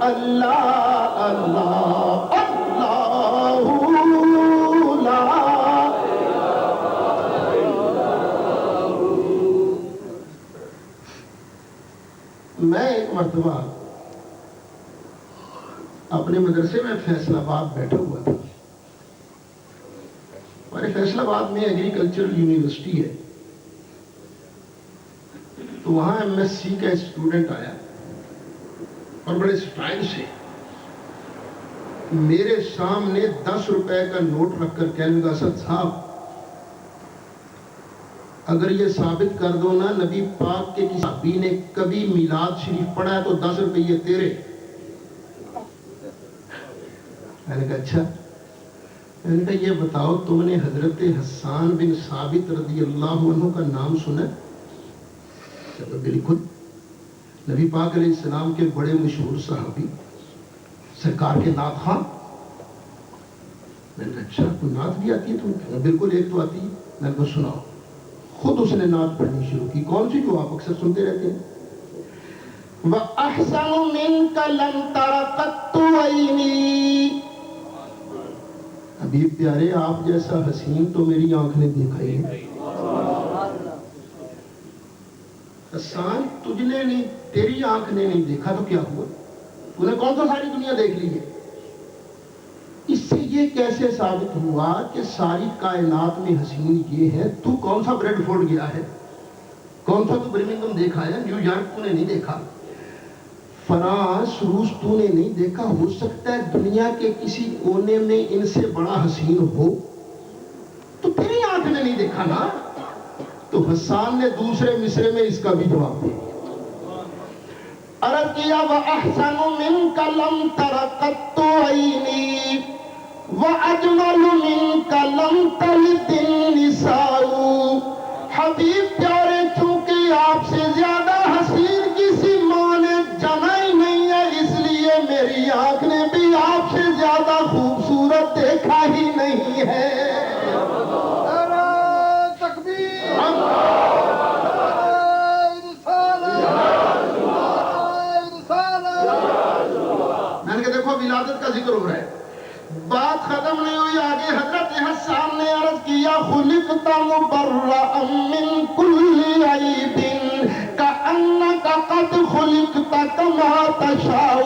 الہ اللہ اللہ اللہ لا۔ میں ایک مرتبہ اپنے مدرسے میں فیصل آباد بیٹھا ہوا تھا۔ ہمارے فیصل آباد میں ایگریکلچرل یونیورسٹی ہے، تو وہاں ایم ایس سی کا اسٹوڈنٹ آیا اور بڑے سٹائل سے میرے سامنے 10 روپے کا نوٹ رکھ کر کہنے لگا اسد صاحب اگر یہ ثابت کر دو نا نبی پاک کے کسی صحابی نے کبھی میلاد شریف پڑھا ہے تو 10 روپے تیرے۔ میں نے کہا اچھا، میں نے کہا یہ بتاؤ تم نے حضرت حسان بن ثابت رضی اللہ عنہ کا نام سنا؟ بالکل، نبی پاک علیہ السلام کے بڑے مشہور صحابی، سرکار کے نعت خواں۔ میں نے کہا اچھا کوئی نعت بھی آتی ہے تمہیں؟ بالکل ایک تو آتی ہے۔ میں نے کہا سناؤ۔ خود اس نے نعت پڑھنی شروع کی، کون سی جو آپ اکثر سنتے رہتے ہیں، وَأَحْسَنُ مِنْكَ لَمْ تَرَ قَطُّ عَيْنِي، حبیب پیارے آپ جیسا حسین تو میری آنکھ نے دیکھا ہی نہیں۔ حسان تجھ نے نہیں، تیری آنکھ نے نہیں دیکھا تو کیا ہوا؟ تو نے کون سا ساری دنیا دیکھ لی ہے؟ اس سے یہ کیسے ثابت ہوا کہ ساری کائنات میں حسین یہ ہے؟ تو کون سا بریڈ فورڈ گیا ہے؟ کون سا تو برمنگھم دیکھا ہے؟ نیو یارک تو نے نہیں دیکھا، فرانس روس تو نے نہیں دیکھا۔ ہو سکتا ہے دنیا کے کسی کونے میں ان سے بڑا حسین ہو، تو تیری آنکھ نے نہیں دیکھا نا۔ تو حسان نے دوسرے مصرے میں اس کا بھی جواب دیا، عرض کیا وَأَحْسَنُ مِنْكَ لَمْ تَرَ قَطُّ عَيْنِي وَأَجْمَلُ مِنْكَ لَمْ تَلِدِ النِّسَاءُ، حبیب پیارے چونکہ آپ سے زیادہ حسین کسی ماں نے جنا ہی نہیں ہے، اس لیے میری آنکھ نے بھی آپ سے زیادہ خوبصورت دیکھا ہی نہیں ہے۔ میں نے کہا دیکھو ولادت کا ذکر ہو رہا ہے، بات ختم نہیں ہوئی، آگے حضرت حسان نے عرض کیا خلقت مبرأ من کل عیب تشاء.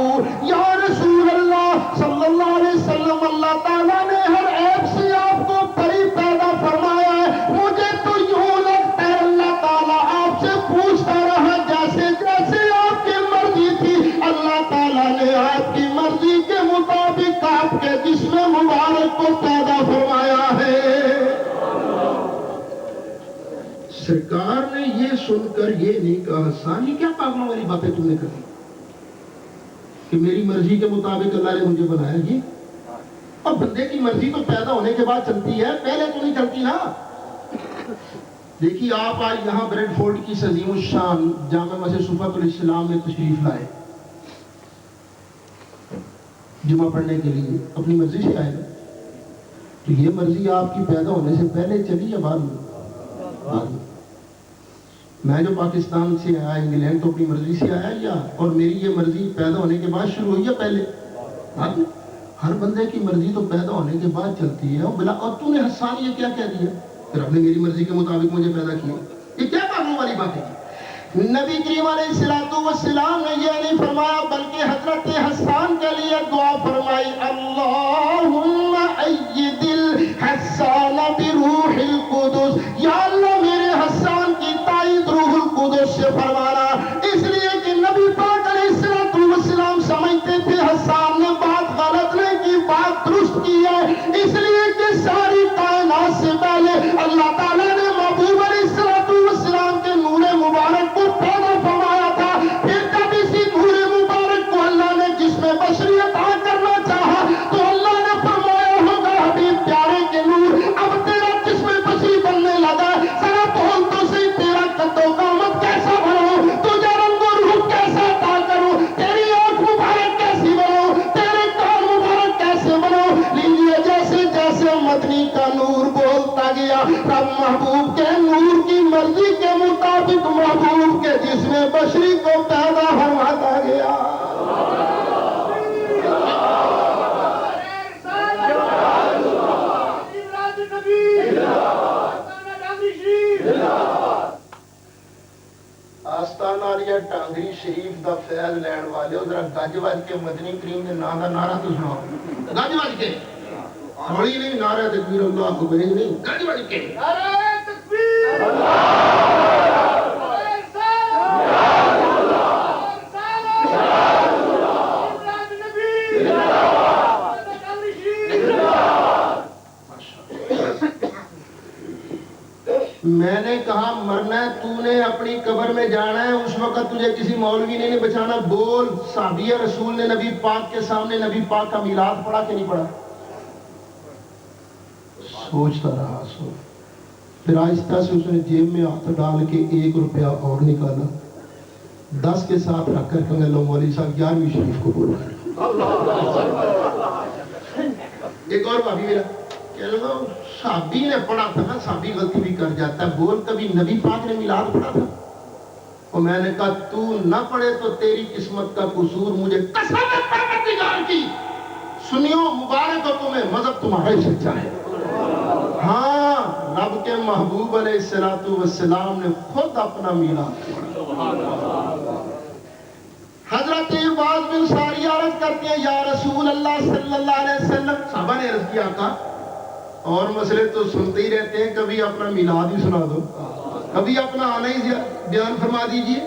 یا رسول اللہ صلی اللہ علیہ وسلم، اللہ تعالیٰ نے ہر عیب سے آپ کو بری پیدا فرمایا ہے. مجھے تو یوں لگتا ہے اللہ تعالیٰ آپ سے پوچھتا رہا جیسے جیسے آپ کی مرضی تھی. اللہ تعالیٰ نے آپ کی مرضی کے مطابق آپ کے جسم مبارک کو پیدا فرمایا ہے. سرکار نے یہ سن کر یہ نہیں کہا حسان یہ کیا پاگلوں والی باتیں تم نے کری کہ میری مرضی کے مطابق اللہ نے مجھے بنایا. یہ اور بندے کی مرضی تو پیدا ہونے کے بعد چلتی ہے، پہلے تو نہیں چلتی نا. دیکھیے آپ آج یہاں بریڈ فورڈ کی عظیم الشان جامع مسجد صفوت الاسلام میں تشریف لائے جمعہ پڑھنے کے لیے، اپنی مرضی سے آئے. تو یہ مرضی آپ کی پیدا ہونے سے پہلے چلی یا بعد میں؟ میں جو پاکستان سے آیا انگلینڈ تو اپنی مرضی سے آیا یا اور میری یہ مرضی پیدا ہونے کے بعد شروع ہوئی ہے پہلے؟ ہر بندے کی مرضی تو پیدا ہونے کے بعد چلتی ہے. اور تو نے حسان یہ کیا کہہ دیا پھر آپ نے میری مرضی کے مطابق مجھے پیدا کیا؟ یہ کیا پاگلوں والی بات ہے؟ نبی کریم علیہ السلام نے یہ نہیں فرمایا بلکہ حضرت حسان کے لیے دعا فرمائی، اللہم اید الحسان بروح القدس. یا اللہ میرے حسان کی تائید روح القدس سے فرمانا. اس لیے کہ نبی پاک علیہ السلام سمجھتے تھے حسان نے بات غلط نہیں کی، بات درست کی ہے. اس لیے کہ ساری کائنات سے پہلے اللہ تعالیٰ نے محبوب علیہ السلام کے نور مبارک کو پیدا فرمایا تھا. پھر جب اسی نور مبارک کو اللہ نے جس میں بشری عطا کرنا چاہا تو اللہ نے فرمایا ہوگا حبیب پیارے کے نور اب تیرا جس میں بشری بننے لگا، ذرا بول تو صحیح تیرا قد و قامت کیسا بناؤں، تجھے رنگ و روح کیسا عطا کروں، تیری آنکھ مبارک کیسی بناؤں، تیرے کان مبارک کیسے بناؤں. لیجیے جیسے جیسے مدنی کا نور بولتا گیا رب محبوب کے نور کی مرضی کے مطابق محبوب کے جسم بشری کو پیدا فرماتا گیا. آستانہ عالیہ ٹانگری شریف دا فیض لین والے ذرا گج وج کے مدنی کریم کے نام دا نعرہ تو سناؤ. گج وج کے ہولی نہیں، نعرہ تکبیر اللہ اکبر نہیں، گج وج کے نعرہ تکبیر میں نے کہا مرنا ہے تو نے اپنی قبر میں جانا ہے، اس وقت تجھے کسی مولوی نے نہیں بچانا. بول صحابیہ رسول نے نبی پاک کے سامنے نبی پاک کا میلاد پڑھا کہ نہیں پڑھا؟ سوچتا رہا پھر آہستہ سے اس نے جیب میں ہاتھ ڈال کے 1 روپیہ اور نکالا، 10 کے ساتھ رکھ کر کہ لو مولوی صاحب 11ویں شریف کو بولا. ایک اور بھابی میرا صحابی نے پڑھا تھا نا، صحابی غلطی بھی کر جاتا ہے. بول کبھی نبی پاک نے میلاد پڑھا تھا؟ اور میں نے کہا تو نہ پڑھے تو تیری قسمت کا قصور، مجھے قسم ہے پروردگار کی سنیو مبارک ہو تمہیں، مذہب تمہارا ہی سچا ہے. ہاں رب کے محبوب علیہ السلام نے خود اپنا میلاد پڑھا. حضرت عباس بن ساری عرض کرتے ہیں یا رسول اللہ صلی اللہ علیہ وسلم. صحابہ نے عرض کیا آقا اور مسئلے تو سنتے ہی رہتے ہیں، کبھی اپنا میلاد ہی سنا دو، کبھی اپنا آنا ہی بیان فرما دیجئے.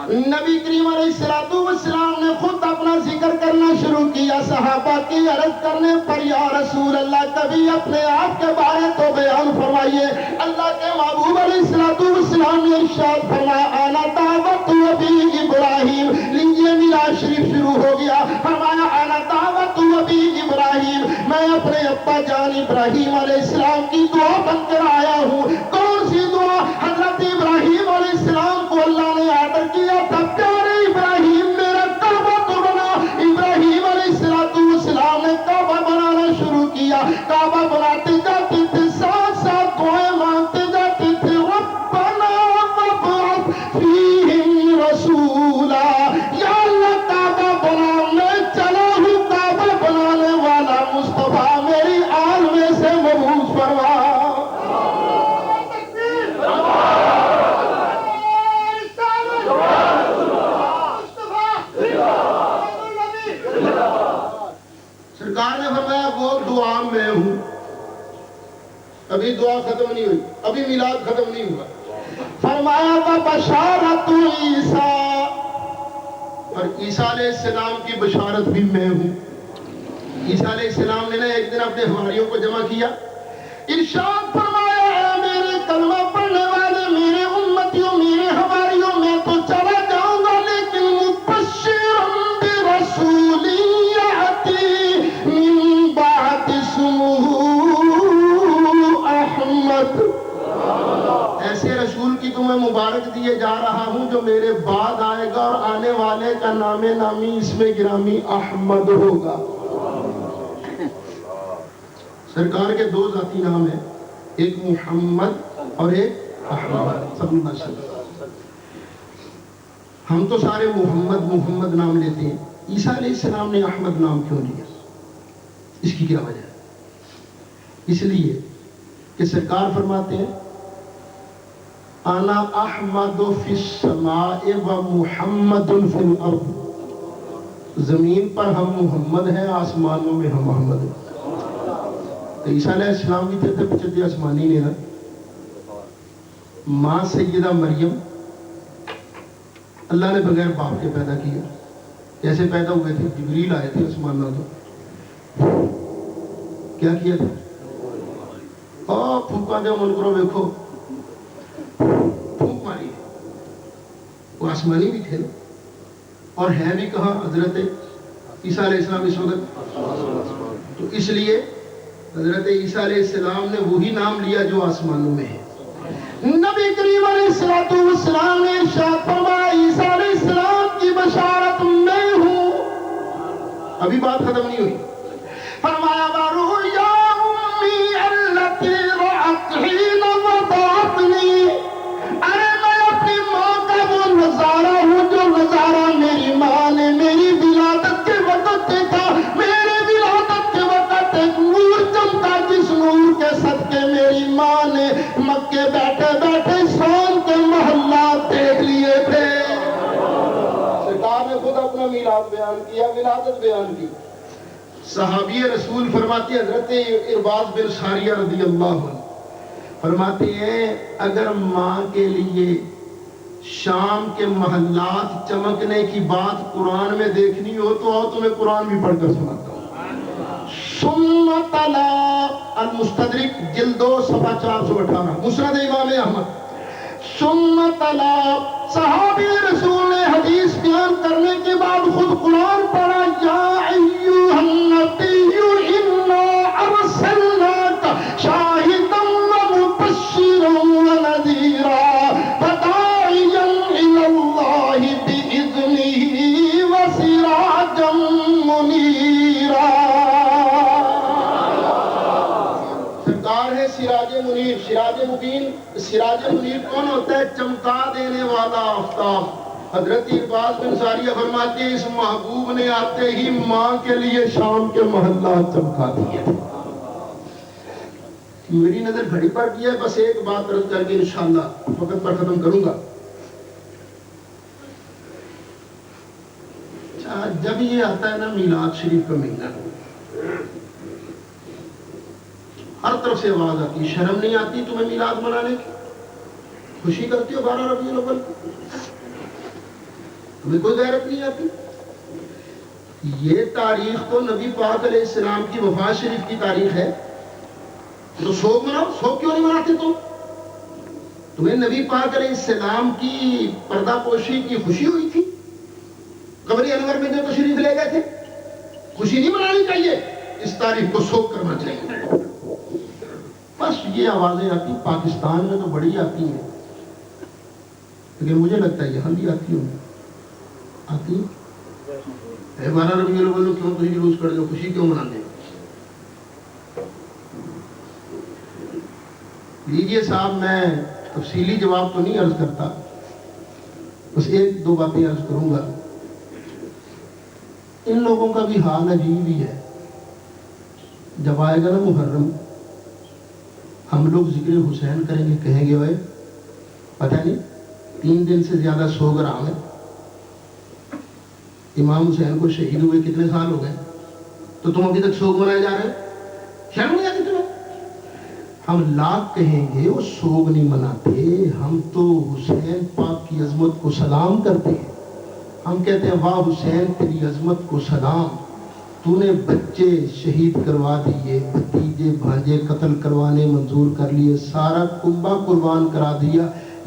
نبی کریم علیہ السلام نے خود اپنا ذکر کرنا شروع کیا. صحابہ کی عرض کرنے پر یا رسول اللہ کبھی اپنے آپ کے بارے تو بیان فرمائیے. اللہ کے محبوب علیہ السلام نے ارشاد فرمایا انا دعوت ابی ابراہیم. لیجیے میلاد شریف شروع ہو گیا. فرمایا انا دعوت ابی ابراہیم، میں اپنے ابا جان ابراہیم علیہ السلام کی دعا بن کر آیا ہوں. کون سی دعا؟ حضرت ابراہیم علیہ السلام کو اللہ نے آرڈر کیا تھا پیارے ابراہیم میرا کعبہ تو بنا. ابراہیم علیہ السلام نے کعبہ بنانا شروع کیا. کعبہ بناتے جاتے تھے، ساتھ ساتھ دعائیں مانگتے جاتے تھے. ربنا وابعث فیہم رسولا، یا اللہ کعبہ بنانے چلا ہوں، کعبہ بنانے والا مصطفیٰ میری آل میں سے مبعوث فرما. دعا ختم نہیں ہوئی، ابھی میلاد ختم نہیں ہوا. فرمایا بشارت عیسیٰ، اور عیسیٰ علیہ السلام کی بشارت بھی میں ہوں. عیسیٰ علیہ السلام نے ایک دن اپنے حواریوں کو جمع کیا، ارشاد فرمایا اے میرے کلمہ پڑھنے والے، میرے امتیوں، میرے حواریوں، میں تو چلا جاؤں گا لیکن مبشرا برسول یأتی من بعد اسمہ احمد، ایسے رسول کی تمہیں مبارک دیے جا رہا ہوں جو میرے بعد آئے گا اور آنے والے کا نام نامی اس میں گرامی احمد ہوگا. سرکار کے دو ذاتی نام ہیں، ایک محمد اور ایک احمد صلی اللہ علیہ وسلم. ہم تو سارے محمد نام لیتے ہیں، عیسیٰ علیہ السلام نے احمد نام کیوں لیا؟ اس کی کیا وجہ ہے؟ اس لیے کہ سرکار فرماتے ہیں انا احمد فی السماء و محمد فی الارض، زمین پر ہم محمد ہیں، آسمانوں میں ہم محمد ہیں. تو عیسیٰ علیہ السلام بھی تھے 75 آسمانی نے نا. ماں سیدہ مریم اللہ نے بغیر باپ کے پیدا کیا. کیسے پیدا ہوئے تھے؟ جبریل آئے تھے آسمانوں تو کیا کیا تھا؟ پھوکا دے من کرو دیکھو، پھونک ماری. وہ آسمانی بھی تھے نا، اور ہے بھی کہاں؟ حضرت عیسیٰ علیہ السلام اس وقت. تو اس لیے حضرت عیسیٰ علیہ السلام نے وہی نام لیا جو آسمانوں میں ہے. نبی کریم علیہ السلام نے ارشاد فرمایا عیسیٰ علیہ السلام کی بشارت میں ہوں. ابھی بات ختم نہیں ہوئی. فرمایا بارؤیا امی التی رأت حین وضعتنی، ارے میں اپنی ماں کا وہ نظارہ ہوں جو نظارہ میری ماں نے میری ولادت کے وقت دیکھا. میرے ولادت کے وقت ایک نور چمکا جس نور کے صدقے میری ماں نے مکے بیٹھے بیٹھے شام کے محلات دیکھ لیے تھے. سرکار نے خود اپنا میلاد بیان کیا، ولادت بیان کی. صحابی رسول فرماتے ہیں حضرت ارباز بن ساریہ رضی اللہ عنہ فرماتے ہیں اگر ماں کے لیے شام کے محلات چمکنے کی بات قرآن میں دیکھنی ہو تو آؤ تمہیں قرآن بھی پڑھ کر سناتا ہوں. ثم تلا المستدرک جلد 2 صفحہ 418 مسند امام احمد. ثم تلا، صحابی رسول نے حدیث بیان کرنے کے بعد خود قرآن پڑھا. یا ایھا النبی انا ارسلناک شاہدا ومبشرا ونذیرا وداعیا الی اللہ باذنہ وسراجا منیرا. سرکار ہے سراج منیر، سراج مبین. سراج منیر کون ہوتا ہے؟ چمکا دینے والا آفتاب. حضرت عباس بن ساریہ فرماتے ہیں اس محبوب نے آتے ہی ماں کے لیے شام کے محلات چمکا دیے. میری نظر گھڑی پر کی ہے، بس ایک بات عرض کر کے انشاءاللہ وقت پر ختم کروں گا. جب یہ آتا ہے نا میلاد شریف کا مہینہ، ہر طرف سے آواز آتی، شرم نہیں آتی تمہیں میلاد منانے کی؟ خوشی کرتی ہو 12 ربیع الاول کو؟ تمہیں کوئی غیرت نہیں آتی؟ یہ تاریخ تو نبی پاک علیہ السلام کی وفات شریف کی تاریخ ہے. تو سوگ مناؤ. سوگ کیوں نہیں مناتے تم؟ تمہیں نبی پاک علیہ السلام کی پردہ پوشی کی خوشی ہوئی تھی؟ قبر انور میں جو تشریف لے گئے تھے، خوشی نہیں منانی چاہیے؟ اس تاریخ کو سوگ کرنا چاہیے. بس یہ آوازیں آتی پاکستان میں تو بڑی آتی ہیں، لیکن مجھے لگتا ہے یہاں بھی آتی ہوں. آتی ہے 12 ربیع الاول کیوں تھی جلوس کر دو، خوشی کیوں منانے؟ لیجئے صاحب، میں تفصیلی جواب تو نہیں عرض کرتا، بس 1-2 باتیں عرض کروں گا. ان لوگوں کا بھی حال عجیب ہی ہے. جب آئے گا نا محرم، ہم لوگ ذکر حسین کریں گے، کہیں گے بھائی پتہ نہیں 3 دن سے زیادہ سوگ رہا ہے. امام حسین کو شہید ہوئے کتنے سال ہو گئے، تو تم ابھی تک سوگ منائے جا رہے ہو؟ شرم نہیں آتی تمہیں؟ ہم لاکھ کہیں گے وہ سوگ نہیں مناتے، ہم تو حسین پاک کی عظمت کو سلام کرتے ہیں. ہم کہتے ہیں واہ حسین تیری عظمت کو سلام، تو نے بچے شہید کروا دیے، بھتیجے بھانجے قتل کروانے منظور کر لیے، سارا کنبہ قربان کرا دیا،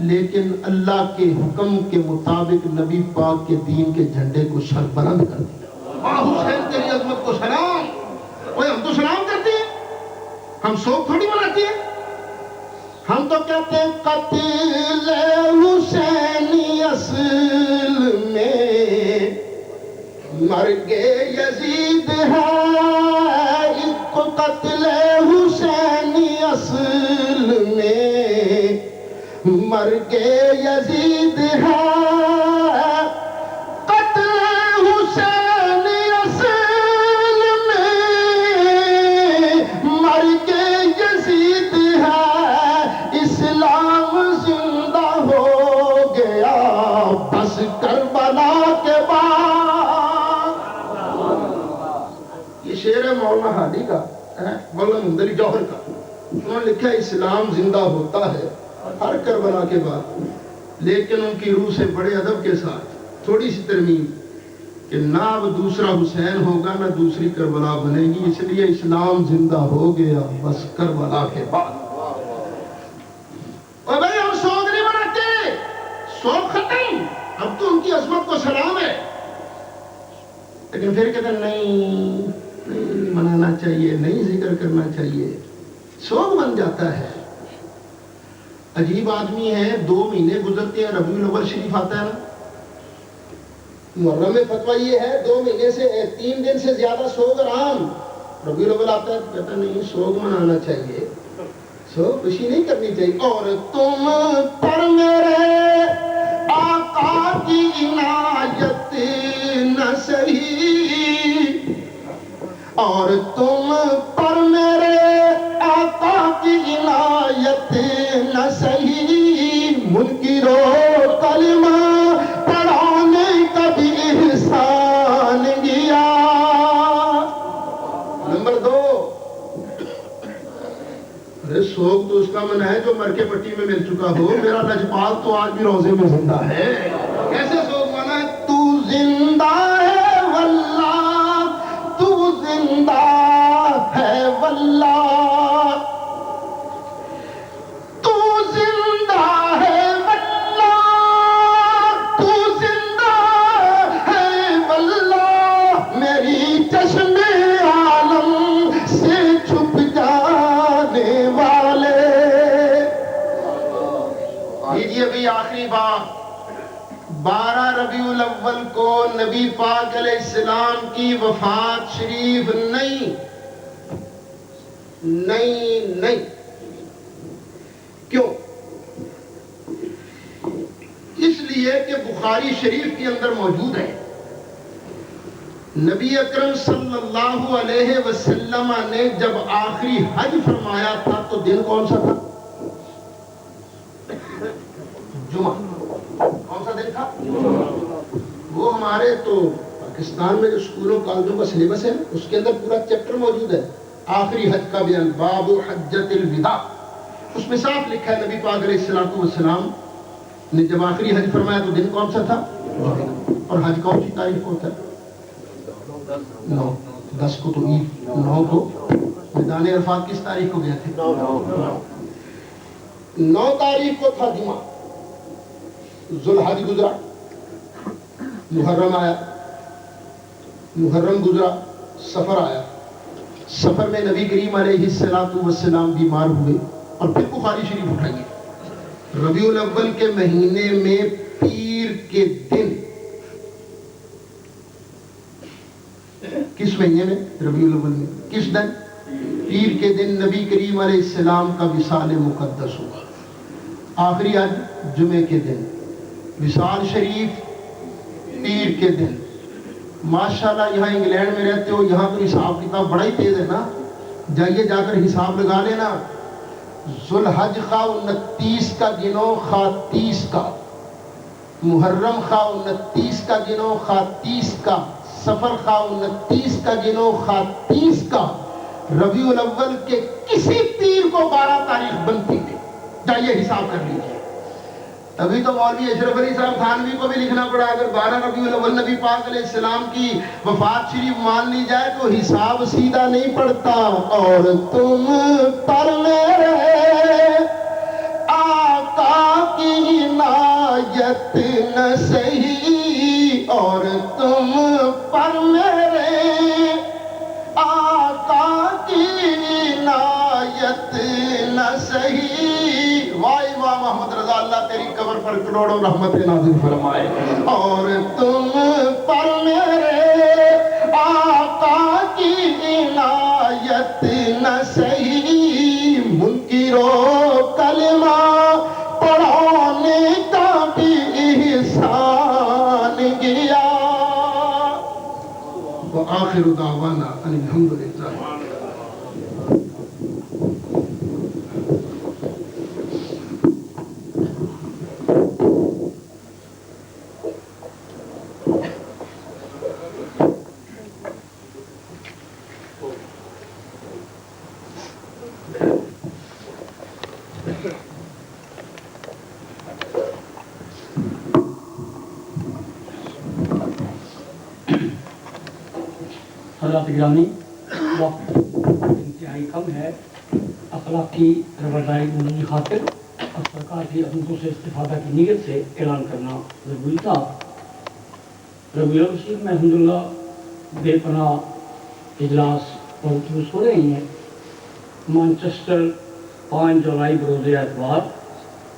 لیکن اللہ کے حکم کے مطابق نبی پاک کے دین کے جھنڈے کو سر بلند کر دیا. واہ حسین تیری عظمت کو سلام. اوے ہم تو سلام کرتے ہیں، ہم سوگ تھوڑی مناتے ہیں. ہم تو کہتے ہیں قتل حسینی اصل میں مرگ یزید ہے، ایک قتل حسینی اصل میں مرگ یزید ہے، قتل حسینی اصل میں مرگ یزید ہے، اسلام زندہ ہو گیا بس کربلا کے بعد. یہ شعر ہے مولانا ہادی کا، مولانا محمد علی جوہر کا. انہوں نے لکھا ہے اسلام زندہ ہوتا ہے ہر کربلا کے بعد، لیکن ان کی روح سے بڑے ادب کے ساتھ تھوڑی سی ترمیم کہ نہ اب دوسرا حسین ہوگا نہ دوسری کربلا بنے گی، اس لیے اسلام زندہ ہو گیا بس کربلا کے بعد. اور بھائی ہم سوگ نہیں مناتے، سوگ ختم، اب تو ان کی عظمت کو سلام ہے. لیکن پھر کہتے ہیں نہیں منانا چاہیے، نہیں ذکر کرنا چاہیے، سوگ بن جاتا ہے. عجیب آدمی ہے، 2 مہینے گزرتے ہیں، ربیع الاول شریف آتا ہے نا، محرم میں فتویٰ یہ ہے 2 مہینے سے 3 دن سے زیادہ سوگ آرام. ربیع الاول آتا ہے تو کہتا ہے نہیں سوگ منانا چاہیے، سوگ خوشی نہیں کرنی چاہیے. اور تم پر میرے آقا کی عنایت نہ سہی، اور تم پر میرے آقا کی عنایت نہ سہی، منکرو کلمہ پڑھانے کا بھی احسان گیا. نمبر 2، ارے سوگ تو اس کا من ہے جو مر کے مٹی میں مل چکا ہو. میرا لجپال تو آج بھی روزے میں زندہ ہے. کیسے سوگ مانا؟ تو زندہ ہے واللہ، تو زندہ ہے واللہ، تو زندہ ہے واللہ، تو زندہ ہے واللہ، میری چشم عالم سے چھپ جانے والے. لیجیے ابھی آخری بات، 12 ربیع الاول کو نبی پاک علیہ السلام کی وفات شریف نہیں. کیوں؟ اس لیے کہ بخاری شریف کے اندر موجود ہے نبی اکرم صلی اللہ علیہ وسلم نے جب آخری حج فرمایا تھا تو دن کون سا تھا؟ جمعہ. کون سا دن تھا؟ وہ ہمارے تو پاکستان میں جو اسکولوں کالجوں کا سلیبس ہے اس کے اندر پورا چیپٹر موجود ہے، آخری حج کا بیان، باب حجۃ الوداع. اس میں صاف لکھا ہے نبی پاک علیہ السلام نے جب آخری حج فرمایا تو دن کون سا تھا؟ اور حج کون سی تاریخ کو ہوتا ہے؟ 10 کو تو عید، 9 کو میدان عرفات کس تاریخ کو گئے تھے؟ 9 تاریخ کو تھا جمعہ. ذوالحج گزرا، محرم آیا، محرم گزرا، سفر آیا. سفر میں نبی کریم علیہ السلام بیمار ہوئے اور پھر بخاری شریف اٹھائیے. ربیع الاول کے مہینے میں پیر کے دن، کس مہینے میں؟ ربیع الاول میں. کس دن؟ پیر کے دن نبی کریم علیہ السلام کا وصال مقدس ہوا. آخری حج جمعے کے دن، وصال شریف پیر کے دن. ماشاءاللہ یہاں انگلینڈ میں رہتے ہو، یہاں تو حساب کتاب بڑا ہی تیز ہے نا، جائیے جا کر حساب لگا لینا. ذوالحج خواہ 29 کا گنو خواہ 30 کا، محرم خواہ 29 کا گنو خواہ 30 کا، سفر خواہ 29 کا گنو خواہ 30 کا، ربیع الاول کے کسی پیر کو 12 تاریخ بنتی ہے، جائیے حساب کر لیجیے۔ ابھی تو مولوی اشرف علی صاحب تھانوی کو بھی لکھنا پڑا، اگر 12 ربیع الاول نبی پاک علیہ السلام کی وفات شریف مان لی جائے تو حساب سیدھا نہیں پڑتا۔ اور تم پر میرے آقا کی عنایت نہ سہی، اور تم پر میرے آقا کی عنایت نہ سہی۔ واہ امام محمد رضا، اللہ تیری قبر پر کروڑوں رحمت نازل فرمائے۔ اور تم پر میرے آقا کی عنایت نہ سہی، منکرو کلمہ پڑھانے کا بھی احسان گیا۔ وآخر دعوانا ان الحمدللہ۔ حضرات گرامی، وقت انتہائی کم ہے، اخلاقی رواداری کی خاطر اور سرکار کی عظمتوں سے استفادہ کی نیت سے اعلان کرنا ضروری تھا۔ ربیع الاول شریف میں الحمدللہ بے پناہ اجلاس اور دروس ہو رہے ہیں۔ مانچسٹر 5 جولائی بروز اتوار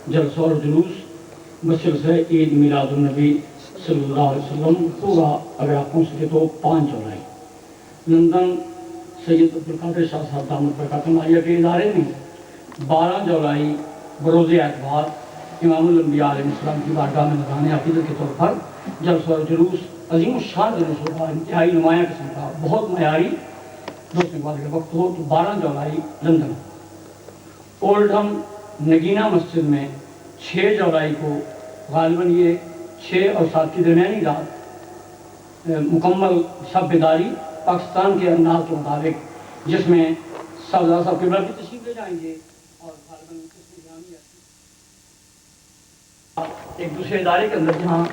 جلسہ اور جلوس بسلسلہ عید میلاد النبی صلی اللہ علیہ وسلم ہوگا، اگر آپ پہنچ سکے تو 5 جولائی۔ لندن سید عبدالقادر شاہ صاحب دامت برکاتہ عالیہ کے ادارے میں 12 جولائی بروز اتوار امام الانبیاء علیہ السلام کی بارگاہ میں نذرانِ عقیدت کے طور پر جلسہ اور جلوس عظیم الشان جلوس ہوگا، انتہائی نمایاں قسم کا، بہت معیاری۔ دوست کے وقت ہو تو 12 جولائی لندن۔ اولڈہم نگینہ مسجد میں 6 جولائی کو غالباً یہ 6 اور 7 کی درمیانی رات مکمل شب بیداری پاکستان کے انداز کے مطابق، جس میں صاحب قبلہ بھی تشریف لے جائیں گے اور غالباً ایک دوسرے ادارے کے اندر جہاں